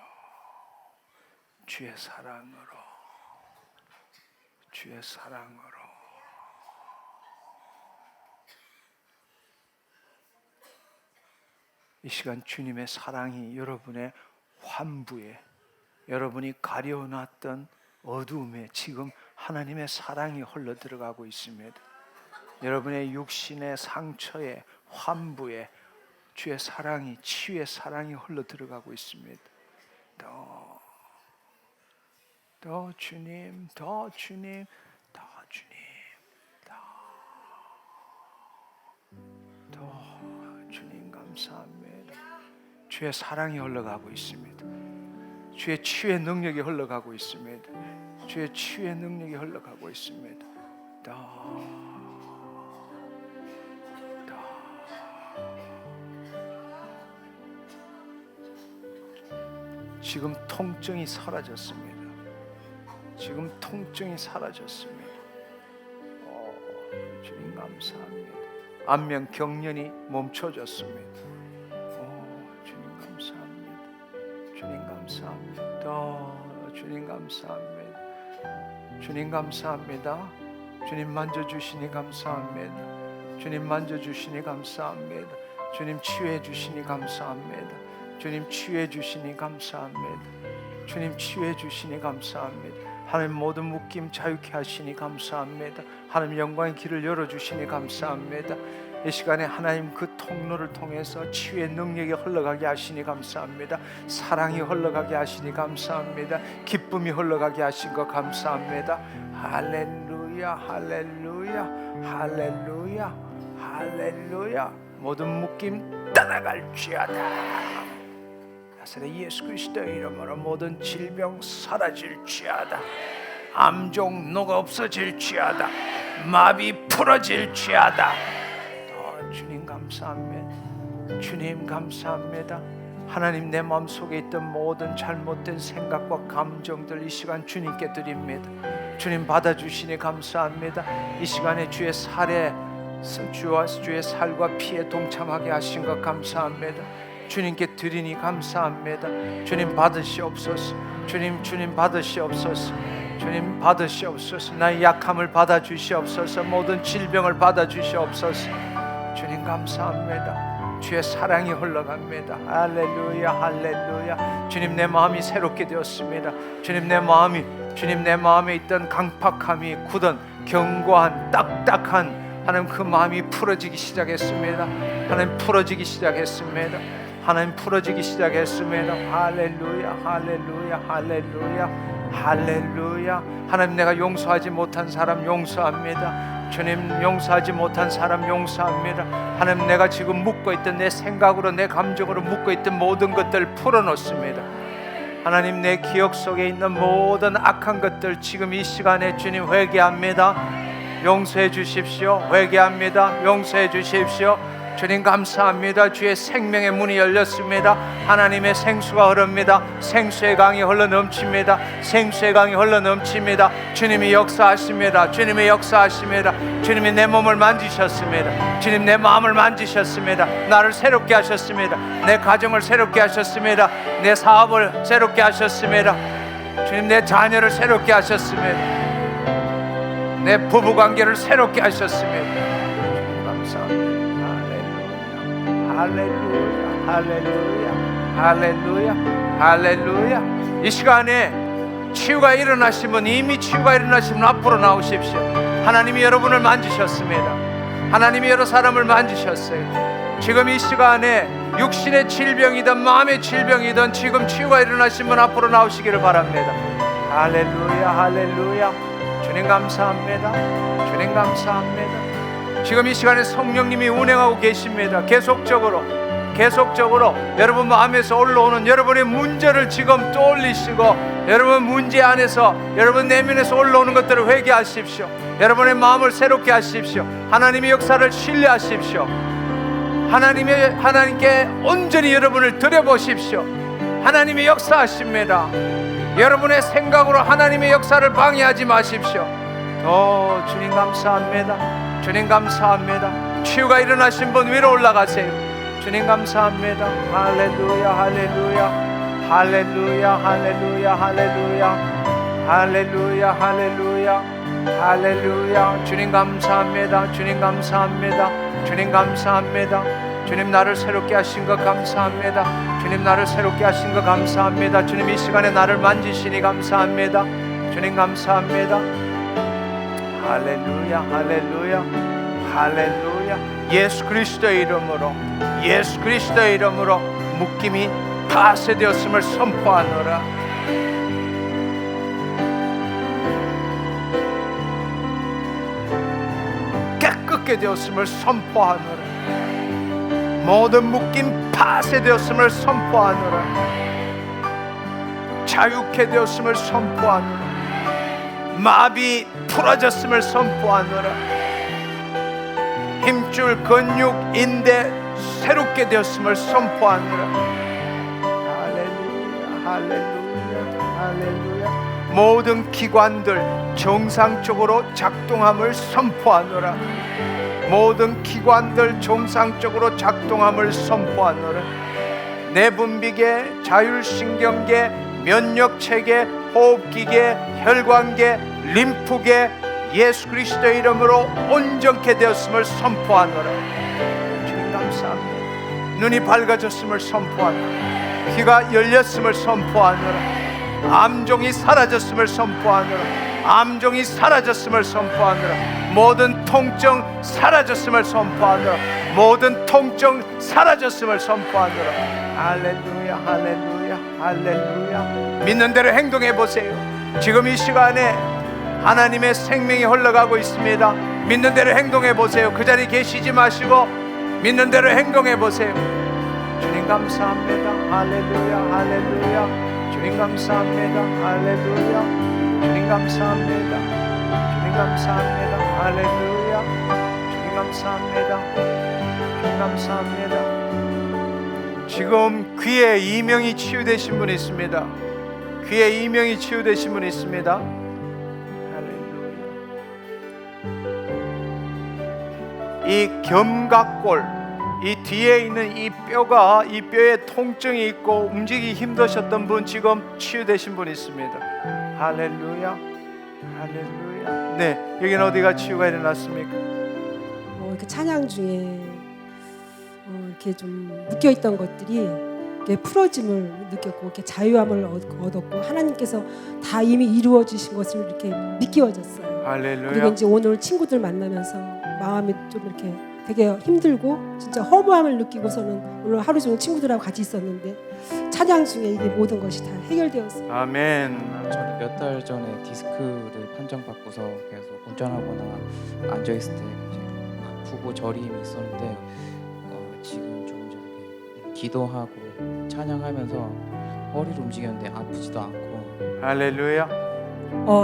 이 시간 주님의 사랑이 여러분의 환부에, 여러분이 가려놨던 어두움에 지금 하나님의 사랑이 흘러 들어가고 있습니다. 여러분의 육신의 상처에, 환부에 주의 사랑이, 치유의 사랑이 흘러 들어가고 있습니다. 더 주님, 감사합니다. 주의 사랑이 흘러가고 있습니다. 주의 치유의 능력이 흘러가고 있습니다. 주의 치유의 능력이 흘러가고 있습니다. 지금 통증이 사라졌습니다. 주님 감사합니다. 안면 경련이 멈춰졌습니다. 주님 감사합니다. 주님 감사합니다. 주님 만져주시니 감사합니다. 주님 치유해 주시니 감사합니다. 하나님 모든 묶임 자유케 하시니 감사합니다. 하나님 영광의 길을 열어주시니 감사합니다. 이 시간에 하나님 그 통로를 통해서 치유의 능력이 흘러가게 하시니 감사합니다. 사랑이 흘러가게 하시니 감사합니다. 기쁨이 흘러가게 하신 것 감사합니다. 할렐루야, 할렐루야, 할렐루야, 할렐루야. 모든 묶임 떠나갈지어다. 나사렛 예수 그리스도의 이름으로 모든 질병 사라질지어다. 암종 녹아 없어질지어다. 마비 풀어질지어다. 주님 감사합니다. 주님 감사합니다. 하나님 내 마음속에 있던 모든 잘못된 생각과 감정들 이 시간 주님께 드립니다. 주님 받아주시니 감사합니다. 이 시간에 주의 살에 주의 살과 피에 동참하게 하신 것 감사합니다. 주님께 드리니 감사합니다. 주님 받으시옵소서. 주님 받으시옵소서. 주님 받으시옵소서. 나의 약함을 받아주시옵소서. 모든 질병을 받아주시옵소서. 주님 감사합니다. 주의 사랑이 흘러갑니다. 할렐루야, 할렐루야. 주님 내 마음이 새롭게 되었습니다. 주님 내 마음에 있던 강팍함이 굳은 견고한 딱딱한 하나님 그 마음이 풀어지기 시작했습니다. 하나님 풀어지기 시작했습니다. 할렐루야, 할렐루야, 할렐루야, 할렐루야. 하나님 내가 용서하지 못한 사람 용서합니다. 주님 용서하지 못한 사람 용서합니다. 하나님 내가 지금 묶고 있던 내 생각으로 내 감정으로 묶고 있던 모든 것들 풀어놓습니다. 하나님 내 기억 속에 있는 모든 악한 것들 지금 이 시간에 주님 회개합니다. 용서해 주십시오. 회개합니다. 용서해 주십시오. 주님 감사합니다. 주의 생명의 문이 열렸습니다. 하나님의 생수가 흐릅니다. 생수의 강이 흘러 넘칩니다. 생수의 강이 흘러 넘칩니다. 주님이 역사하십니다. 주님이 역사하십니다. 주님이 내 몸을 만지셨습니다. 주님 내 마음을 만지셨습니다. 나를 새롭게 하셨습니다. 내 가정을 새롭게 하셨습니다. 내 사업을 새롭게 하셨습니다. 주님 내 자녀를 새롭게 하셨습니다. 내 부부관계를 새롭게 하셨습니다. 주님 감사합니다. 할렐루야, 할렐루야, 할렐루야, 할렐루야. 이 시간에 치유가 일어나시면, 이미 치유가 일어나시면 앞으로 나오십시오. 하나님이 여러분을 만지셨습니다. 하나님이 여러 사람을 만지셨어요. 지금 이 시간에 육신의 질병이든 마음의 질병이든 지금 치유가 일어나시면 앞으로 나오시기를 바랍니다. 할렐루야, 할렐루야. 주님 감사합니다. 주님 감사합니다. 지금 이 시간에 성령님이 운행하고 계십니다. 계속적으로 여러분 마음에서 올라오는 여러분의 문제를 지금 떠올리시고, 여러분 문제 안에서, 여러분 내면에서 올라오는 것들을 회개하십시오. 여러분의 마음을 새롭게 하십시오. 하나님의 역사를 신뢰하십시오. 하나님께 온전히 여러분을 드려보십시오. 하나님의 역사하십니다. 여러분의 생각으로 하나님의 역사를 방해하지 마십시오. 주님 감사합니다. 주님 감사합니다. 치유가 일어나신 분 위로 올라가세요. 주님 감사합니다. 할렐루야, 할렐루야, 할렐루야, 할렐루야, 할렐루야, 할렐루야, 할렐루야, 할렐루야. 주님 감사합니다. 주님 감사합니다. 주님 감사합니다. 주님 나를 새롭게 하신 것 감사합니다. 주님 나를 새롭게 하신 것 감사합니다. 주님 이 시간에 나를 만지시니 감사합니다. 주님 감사합니다. 할렐루야, 할렐루야, 할렐루야. 예수 그리스도의 이름으로, 예수 그리스도의 이름으로 묶임이 파쇄되었음을 선포하노라. 깨끗게 되었음을 선포하노라. 모든 묶임 파쇄되었음을 선포하노라. 자유케 되었음을 선포하노라. 마비 풀어졌음을 선포하노라. 힘줄 근육 인대 새롭게 되었음을 선포하노라. 할렐루야, 할렐루야, 할렐루야. 모든 기관들 정상적으로 작동함을 선포하노라. 모든 기관들 정상적으로 작동함을 선포하노라. 내분비계, 자율신경계, 면역체계, 호흡기계, 혈관계, 림프계, 예수 그리스도의 이름으로 온전케 되었음을 선포하노라. 주님 감사합니다. 눈이 밝아졌음을 선포하노라. 귀가 열렸음을 선포하노라. 암종이 사라졌음을 선포하노라. 암종이 사라졌음을 선포하노라. 모든 통증 사라졌음을 선포하노라. 모든 통증 사라졌음을 선포하노라. 할렐루야, 할렐루야, 할렐루야. 믿는 대로 행동해 보세요. 지금 이 시간에 하나님의 생명이 흘러가고 있습니다. 믿는 대로 행동해 보세요. 그 자리에 계시지 마시고 믿는 대로 행동해 보세요. 주님 감사합니다. 할렐루야, 할렐루야. 주님 감사합니다. 할렐루야. 주님 감사합니다. 주님 감사합니다. 할렐루야. 주님 감사합니다. 주님 감사합니다. 지금 귀에 이명이 치유되신 분이 있습니다. 귀에 이명이 치유되신 분이 있습니다. 이 견갑골, 이 뒤에 있는 이 뼈가, 이 뼈에 통증이 있고 움직이기 힘드셨던 분 지금 치유되신 분 있습니다. 할렐루야, 할렐루야. 네, 여기는 어디가 치유가 일어났습니까? 이렇게 찬양 중에 이렇게 좀 묶여 있던 것들이 이렇게 풀어짐을 느꼈고, 이렇게 자유함을 얻었고, 하나님께서 다 이미 이루어 주신 것을 이렇게 믿겨졌어요. 할렐루야. 그리고 이제 오늘 친구들 만나면서 마음이 좀 이렇게 되게 힘들고 진짜 허무함을 느끼고서는 오늘 하루 종일 친구들하고 같이 있었는데 찬양 중에 이게 모든 것이 다 해결되었어요. 아멘. 저는 몇 달 전에 디스크를 판정받고서 계속 운전하거나 앉아있을 때 이제 아프고 저림이 있었는데 지금 좀 이렇게 기도하고 찬양하면서 허리를 움직였는데 아프지도 않고. 할렐루야.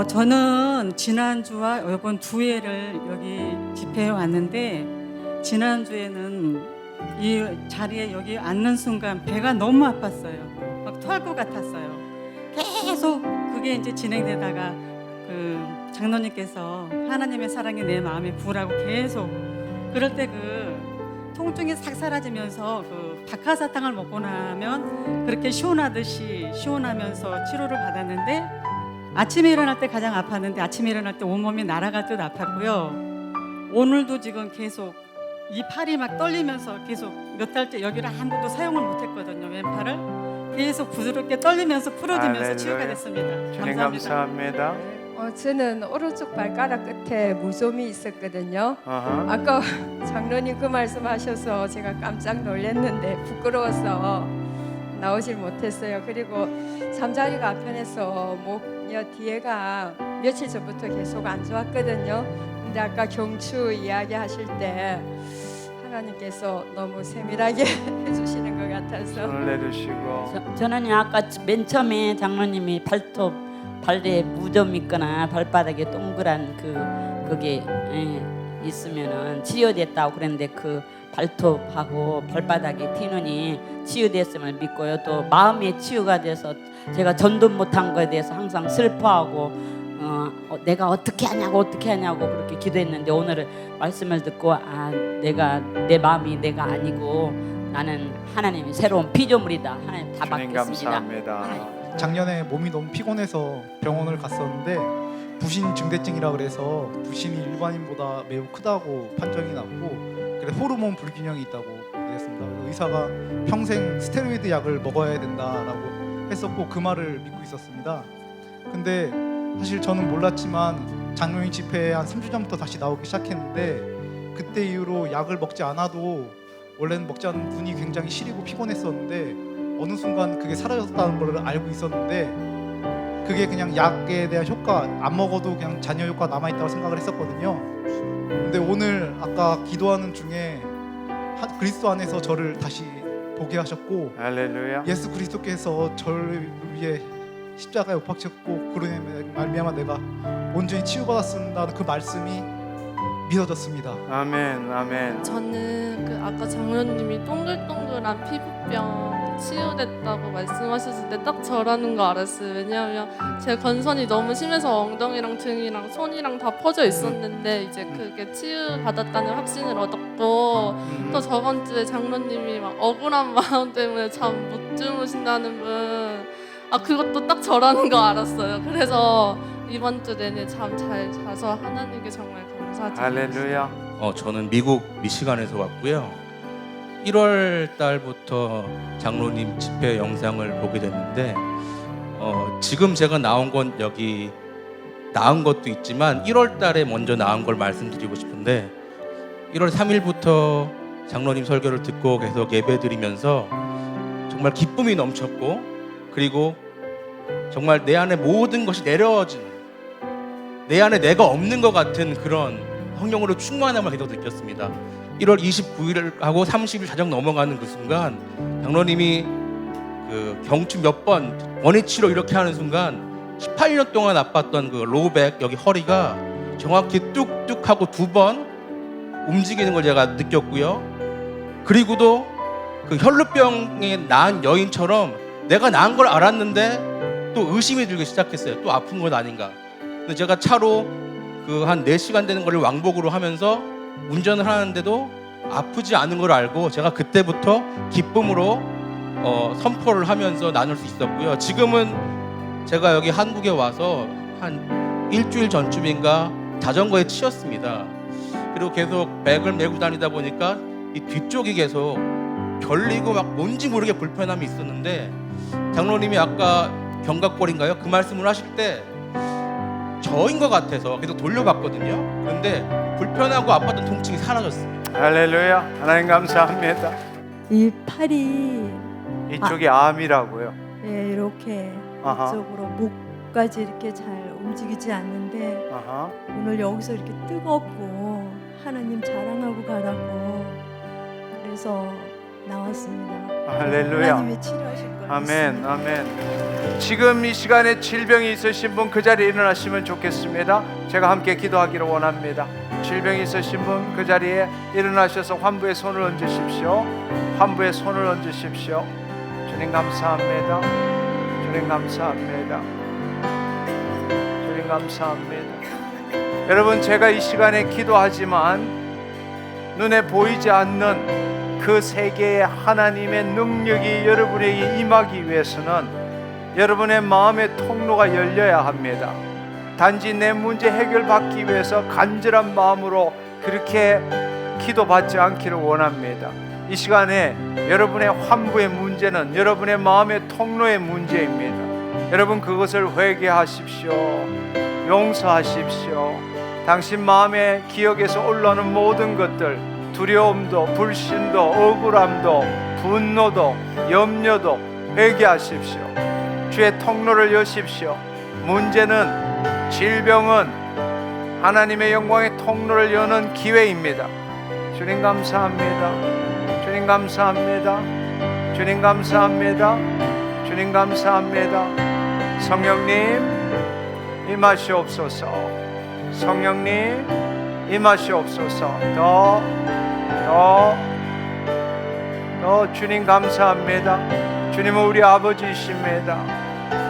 저는 지난주와 이번 두 해를 여기 집회에 왔는데 지난주에는 이 자리에 여기 앉는 순간 배가 너무 아팠어요. 막 토할 것 같았어요. 계속 그게 이제 진행되다가 그 장로님께서 하나님의 사랑이 내 마음에 부으라고 계속 그럴 때 그 통증이 싹 사라지면서 그 박하사탕을 먹고 나면 그렇게 시원하듯이 시원하면서 치료를 받았는데 아침에 일어날 때 가장 아팠는데 아침에 일어날 때 온몸이 날아갈 듯 아팠고요. 오늘도 지금 계속 이 팔이 막 떨리면서 계속 몇 달째 여기를 한 번도 사용을 못했거든요. 왼팔을 계속 부드럽게 떨리면서 풀어지면서 치유가 됐습니다. 주님 감사합니다. 감사합니다. 저는 오른쪽 발가락 끝에 무좀이 있었거든요. 아하. 아까 장로님 그 말씀하셔서 제가 깜짝 놀랐는데 부끄러워서 나오질 못했어요. 그리고 잠자리가 안 편해서 목여 뒤에가 며칠 전부터 계속 안 좋았거든요. 근데 아까 경추 이야기하실 때 하나님께서 너무 세밀하게 해주시는 것 같아서 손을 내리시고 저는 아까 맨 처음에 장로님이 발에 무좀 있거나 발바닥에 동그란 그게 있으면은 치유됐다고 그랬는데 그 발톱하고 발바닥에 티눈이 치유됐음을 믿고요. 또 마음의 치유가 돼서 제가 전도 못한 거에 대해서 항상 슬퍼하고 내가 어떻게 하냐고 그렇게 기도했는데 오늘은 말씀을 듣고 내가 내 마음이 내가 아니고 나는 하나님이 새로운 피조물이다. 하나님 다 주님 받겠습니다. 감사합니다. 작년에 몸이 너무 피곤해서 병원을 갔었는데 부신 증대증이라 그래서 부신이 일반인보다 매우 크다고 판정이 났고 그래서 호르몬 불균형이 있다고 그랬습니다. 그래서 의사가 평생 스테로이드 약을 먹어야 된다라고 했었고 그 말을 믿고 있었습니다. 근데 사실 저는 몰랐지만 장로님 집회에 한 3주 전부터 다시 나오기 시작했는데 그때 이후로 약을 먹지 않아도 원래는 먹지 않은 눈이 굉장히 시리고 피곤했었는데 어느 순간 그게 사라졌다는 걸 알고 있었는데 그게 그냥 약에 대한 효과 안 먹어도 그냥 잔여 효과 남아있다고 생각을 했었거든요. 근데 오늘 아까 기도하는 중에 그리스도 안에서 저를 다시 보게 하셨고 할렐루야. 예수 그리스도께서 저를 위해 십자가에 못 박혔고 그로 말미암아 내가 온전히 치유받았습니다는 그 말씀이 믿어졌습니다. 아멘 아멘. 저는 그 아까 장로님이 동글동글한 피부병 치유됐다고 말씀하셨을 때 딱 저라는 거 알았어요. 왜냐하면 제 건선이 너무 심해서 엉덩이랑 등이랑 손이랑 다 퍼져 있었는데 이제 그게 치유받았다는 확신을 얻었고 또 저번 주에 장로님이 막 억울한 마음 때문에 잠 못 주무신다는 분 그것도 딱 저라는 거 알았어요. 그래서 이번 주 내내 잠 잘 자서 하나님께 정말 감사드립니다. 할렐루야. 저는 미국 미시간에서 왔고요. 1월 달부터 장로님 집회 영상을 보게 됐는데 지금 제가 나온 건 여기 나은 것도 있지만 1월 달에 먼저 나온 걸 말씀드리고 싶은데 1월 3일부터 장로님 설교를 듣고 계속 예배드리면서 정말 기쁨이 넘쳤고 그리고 정말 내 안에 모든 것이 내려지는 내 안에 내가 없는 것 같은 그런 성령으로 충만함을 계속 느꼈습니다. 1월 29일하고 30일 자정 넘어가는 그 순간 장로님이 그 경추 몇 번 원위치로 이렇게 하는 순간 18년 동안 아팠던 그 로우백 여기 허리가 정확히 뚝뚝 하고 2번 움직이는 걸 제가 느꼈고요. 그리고도 그 혈루병에 나은 여인처럼 내가 나은 걸 알았는데 또 의심이 들기 시작했어요. 또 아픈 건 아닌가. 근데 제가 차로 그 한 4시간 되는 걸 왕복으로 하면서 운전을 하는데도 아프지 않은 걸 알고 제가 그때부터 기쁨으로 선포를 하면서 나눌 수 있었고요. 지금은 제가 여기 한국에 와서 한 일주일 전쯤인가 자전거에 치였습니다. 그리고 계속 백을 메고 다니다 보니까 이 뒤쪽이 계속 결리고 막 뭔지 모르게 불편함이 있었는데 장로님이 아까 견갑골인가요? 그 말씀을 하실 때 저인 것 같아서 계속 돌려봤거든요. 그런데 불편하고 아팠던 통증이 사라졌습니다. 할렐루야. 하나님 감사합니다. 이 팔이 이쪽이 암이라고요. 이렇게 아하. 이쪽으로 목까지 이렇게 잘 움직이지 않는데 아하. 오늘 여기서 이렇게 뜨겁고 하나님 자랑하고 가라고 그래서 나왔습니다. 할렐루야. 하나님이 치료하실 걸 아멘, 믿습니다. 아멘. 지금 이 시간에 질병이 있으신 분 그 자리에 일어나시면 좋겠습니다. 제가 함께 기도하기를 원합니다. 질병이 있으신 분 그 자리에 일어나셔서 환부의 손을 얹으십시오. 환부의 손을 얹으십시오. 주님 감사합니다. 주님 감사합니다. 주님 감사합니다. 여러분, 제가 이 시간에 기도하지만 눈에 보이지 않는 그 세계의 하나님의 능력이 여러분에게 임하기 위해서는 여러분의 마음의 통로가 열려야 합니다. 단지 내 문제 해결받기 위해서 간절한 마음으로 그렇게 기도받지 않기를 원합니다. 이 시간에 여러분의 환부의 문제는 여러분의 마음의 통로의 문제입니다. 여러분, 그것을 회개하십시오. 용서하십시오. 당신 마음의 기억에서 올라오는 모든 것들, 두려움도, 불신도, 억울함도, 분노도, 염려도 회개하십시오. 주의 통로를 여십시오. 문제는, 질병은 하나님의 영광의 통로를 여는 기회입니다. 주님 감사합니다. 주님 감사합니다. 주님 감사합니다. 주님 감사합니다. 성령님 임하시옵소서. 성령님 임하시옵소서. 더 주님 감사합니다. 주님은 우리 아버지이십니다.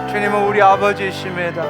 주님은 우리 아버지이십니다.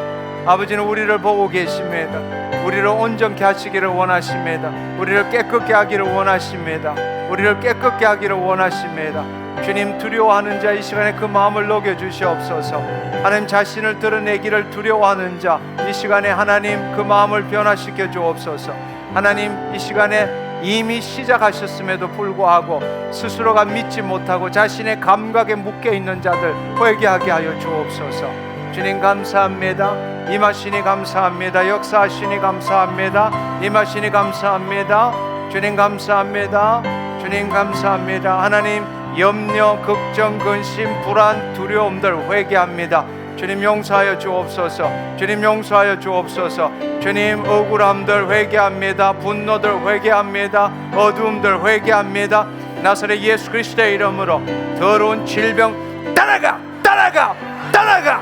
아버지는 우리를 보고 계십니다. 우리를 온전케 하시기를 원하십니다. 우리를 깨끗게 하기를 원하십니다. 우리를 깨끗게 하기를 원하십니다. 주님, 두려워하는 자 이 시간에 그 마음을 녹여 주시옵소서. 하나님, 자신을 드러내기를 두려워하는 자 이 시간에 하나님 그 마음을 변화시켜 주옵소서. 하나님, 이 시간에 이미 시작하셨음에도 불구하고 스스로가 믿지 못하고 자신의 감각에 묶여 있는 자들 회개하게 하여 주옵소서. 주님 감사합니다. 임하시니 감사합니다. 역사하시니 감사합니다. 임하시니 감사합니다. 주님 감사합니다. 주님 감사합니다. 하나님, 염려, 걱정, 근심, 불안, 두려움들 회개합니다. 주님 용서하여 주옵소서. 주님 용서하여 주옵소서. 주님, 억울함들 회개합니다. 분노들 회개합니다. 어두움들 회개합니다. 나사렛 예수 그리스도의 이름으로 더러운 질병 떠나가, 떠나가, 떠나가.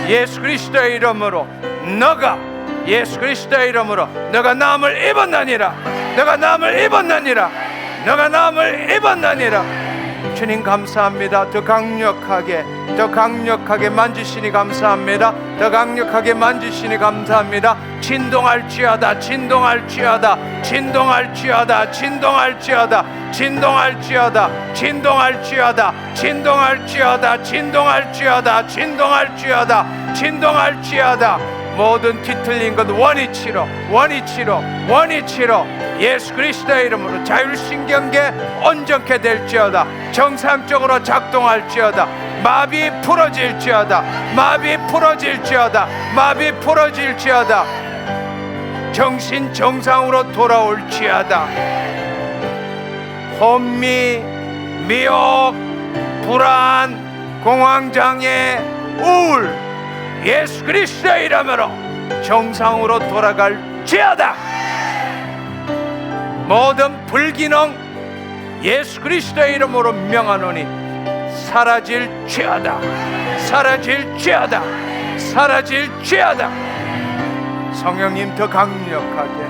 예수 그리스도의 이름으로 너가, 예수 그리스도의 이름으로 너가 나음을 입었느니라. 너가 나음을 입었느니라. 너가 나음을 입었느니라. 주님 감사합니다. 더 강력하게, 더 강력하게 만지시니 감사합니다. 더 강력하게 만지시니 감사합니다. 진동할지어다, 진동할지어다, 진동할지어다, 진동할지어다, 진동할지어다, 진동할지어다, 진동할지어다, 진동할지어다, 진동할지어다, 진동할지어다. 모든 뒤틀린 것 원위치로, 원위치로, 원위치로 예수 그리스도의 이름으로 자율신경계 온전케 될지어다. 정상적으로 작동할지어다. 마비 풀어질지어다. 마비 풀어질지어다. 마비 풀어질지어다. 정신 정상으로 돌아올지어다. 혼미, 미혹, 불안, 공황장애, 우울 예수 그리스도의 이름으로 정상으로 돌아갈지어다. 모든 불기능 예수 그리스도의 이름으로 명하노니 사라질지어다. 사라질지어다. 사라질지어다. 성령님 더 강력하게,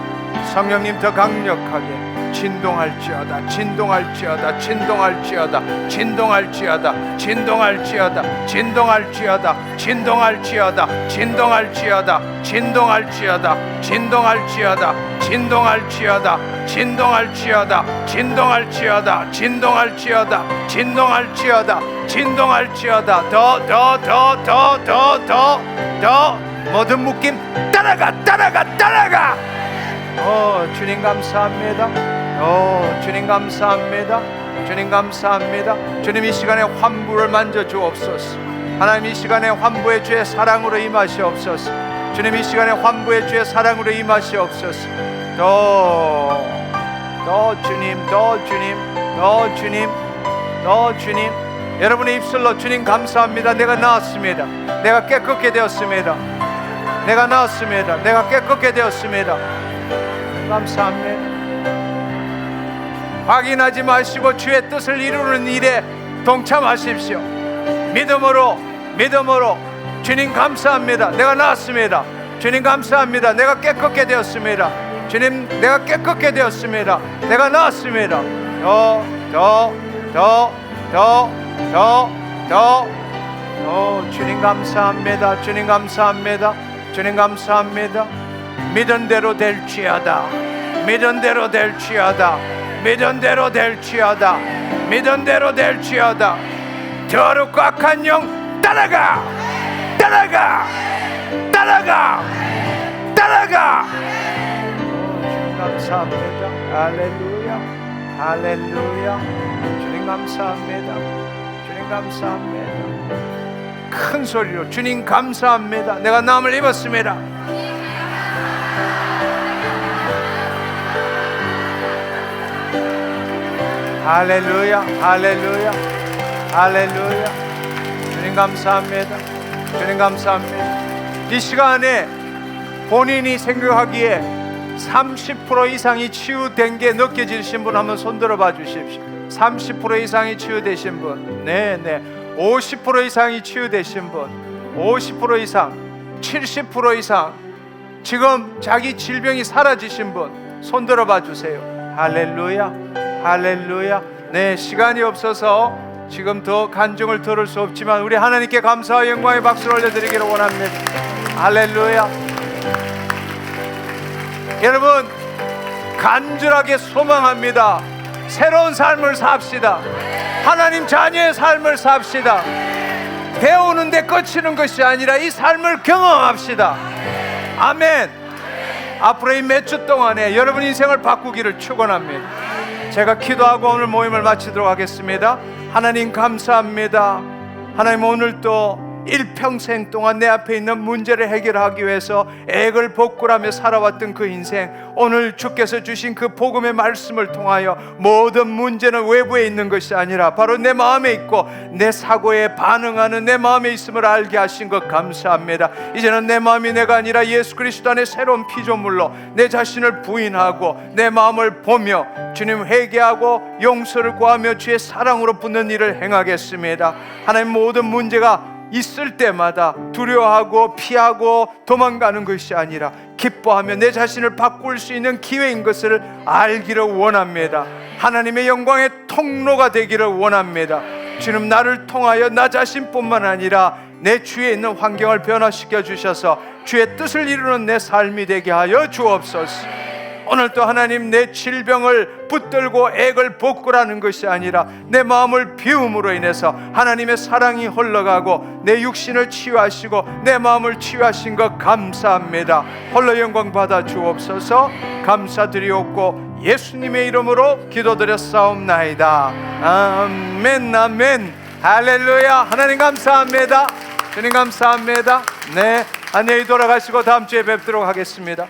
성령님 더 강력하게 진동할지어다. 진동할지어다. 진동할지어다. 진동할지어다. 진동할지어다. 진동할지어다. 진동할지어다. 진동할지어다. 진동할지어다. 진동할지어다. 진동할지어다. 진동할지어다. 진동할지어다. 진동할지어다. 진동할지어다. 진동할지어다. 더 모든 묶임 따라가, 따라가, 따라가. 주님 감사합니다. 주님 감사합니다. 주님 감사합니다. 주님, 이 시간에 환부를 만져 주옵소서. 하나님, 이 시간에 환부의 주의 사랑으로 임하시옵소서. 주님, 이 시간에 환부의 주의 사랑으로 임하시옵소서. 더 주님, 더 주님, 더 주님, 더 주님. 여러분의 입술로 주님 감사합니다. 내가 나았습니다. 내가 깨끗게 되었습니다. 내가 나았습니다. 내가 깨끗게 되었습니다. 감사합니다. 확인하지 마시고 주의 뜻을 이루는 일에 동참하십시오. 믿음으로 주님 감사합니다. 내가 나았습니다. 주님 감사합니다. 내가 깨끗게 되었습니다. 주님, 내가 깨끗게 되었습니다. 내가 나았습니다. 주님 감사합니다. 주님 감사합니다. 주님 감사합니다. 믿은 대로 될지어다. 믿은 대로 될지어다. 믿은 대로 될지어다. 믿은 대로 될지어다. 더럽고 악한 영 따라가. 따라가. 따라가. 따라가. 주님 감사합니다. 할렐루야. 할렐루야. 주님 감사합니다. 주님 감사합니다. 큰 소리로 주님 감사합니다. 내가 남을 입었습니다. 할렐루야. 할렐루야. 할렐루야. 주님 감사합니다. 주님 감사합니다. 이 시간에 본인이 생각하기에 30% 이상이 치유된 게 느껴지신 분 한번 손들어 봐 주십시오. 30% 이상이 치유되신 분, 네네. 50% 이상이 치유되신 분, 50% 이상, 70% 이상, 지금 자기 질병이 사라지신 분 손들어 봐 주세요. 할렐루야. 할렐루야. 네, 시간이 없어서 지금 더 간증을 들을 수 없지만 우리 하나님께 감사와 영광의 박수를 올려드리기를 원합니다. 할렐루야. 여러분, 간절하게 소망합니다. 새로운 삶을 삽시다. 하나님 자녀의 삶을 삽시다. 배우는데 끝이는 것이 아니라 이 삶을 경험합시다. 아멘. 앞으로 이 몇 주 동안에 여러분 인생을 바꾸기를 축원합니다. 제가 기도하고 오늘 모임을 마치도록 하겠습니다. 하나님 감사합니다. 하나님, 오늘 또 일평생 동안 내 앞에 있는 문제를 해결하기 위해서 애걸 복굴하며 살아왔던 그 인생, 오늘 주께서 주신 그 복음의 말씀을 통하여 모든 문제는 외부에 있는 것이 아니라 바로 내 마음에 있고 내 사고에 반응하는 내 마음에 있음을 알게 하신 것 감사합니다. 이제는 내 마음이 내가 아니라 예수 그리스도 안에 새로운 피조물로 내 자신을 부인하고 내 마음을 보며 주님 회개하고 용서를 구하며 주의 사랑으로 붙는 일을 행하겠습니다. 하나님, 모든 문제가 있을 때마다 두려워하고 피하고 도망가는 것이 아니라 기뻐하며 내 자신을 바꿀 수 있는 기회인 것을 알기를 원합니다. 하나님의 영광의 통로가 되기를 원합니다. 주님, 나를 통하여 나 자신뿐만 아니라 내 주위에 있는 환경을 변화시켜 주셔서 주의 뜻을 이루는 내 삶이 되게 하여 주옵소서. 오늘도 하나님, 내 질병을 붙들고 애걸 복굴하는 것이 아니라 내 마음을 비움으로 인해서 하나님의 사랑이 흘러가고 내 육신을 치유하시고 내 마음을 치유하신 것 감사합니다. 홀로 영광 받아 주옵소서. 감사드리옵고 예수님의 이름으로 기도드렸사옵나이다. 아멘. 아멘. 할렐루야. 하나님 감사합니다. 주님 감사합니다. 네, 안녕히 돌아가시고 다음 주에 뵙도록 하겠습니다.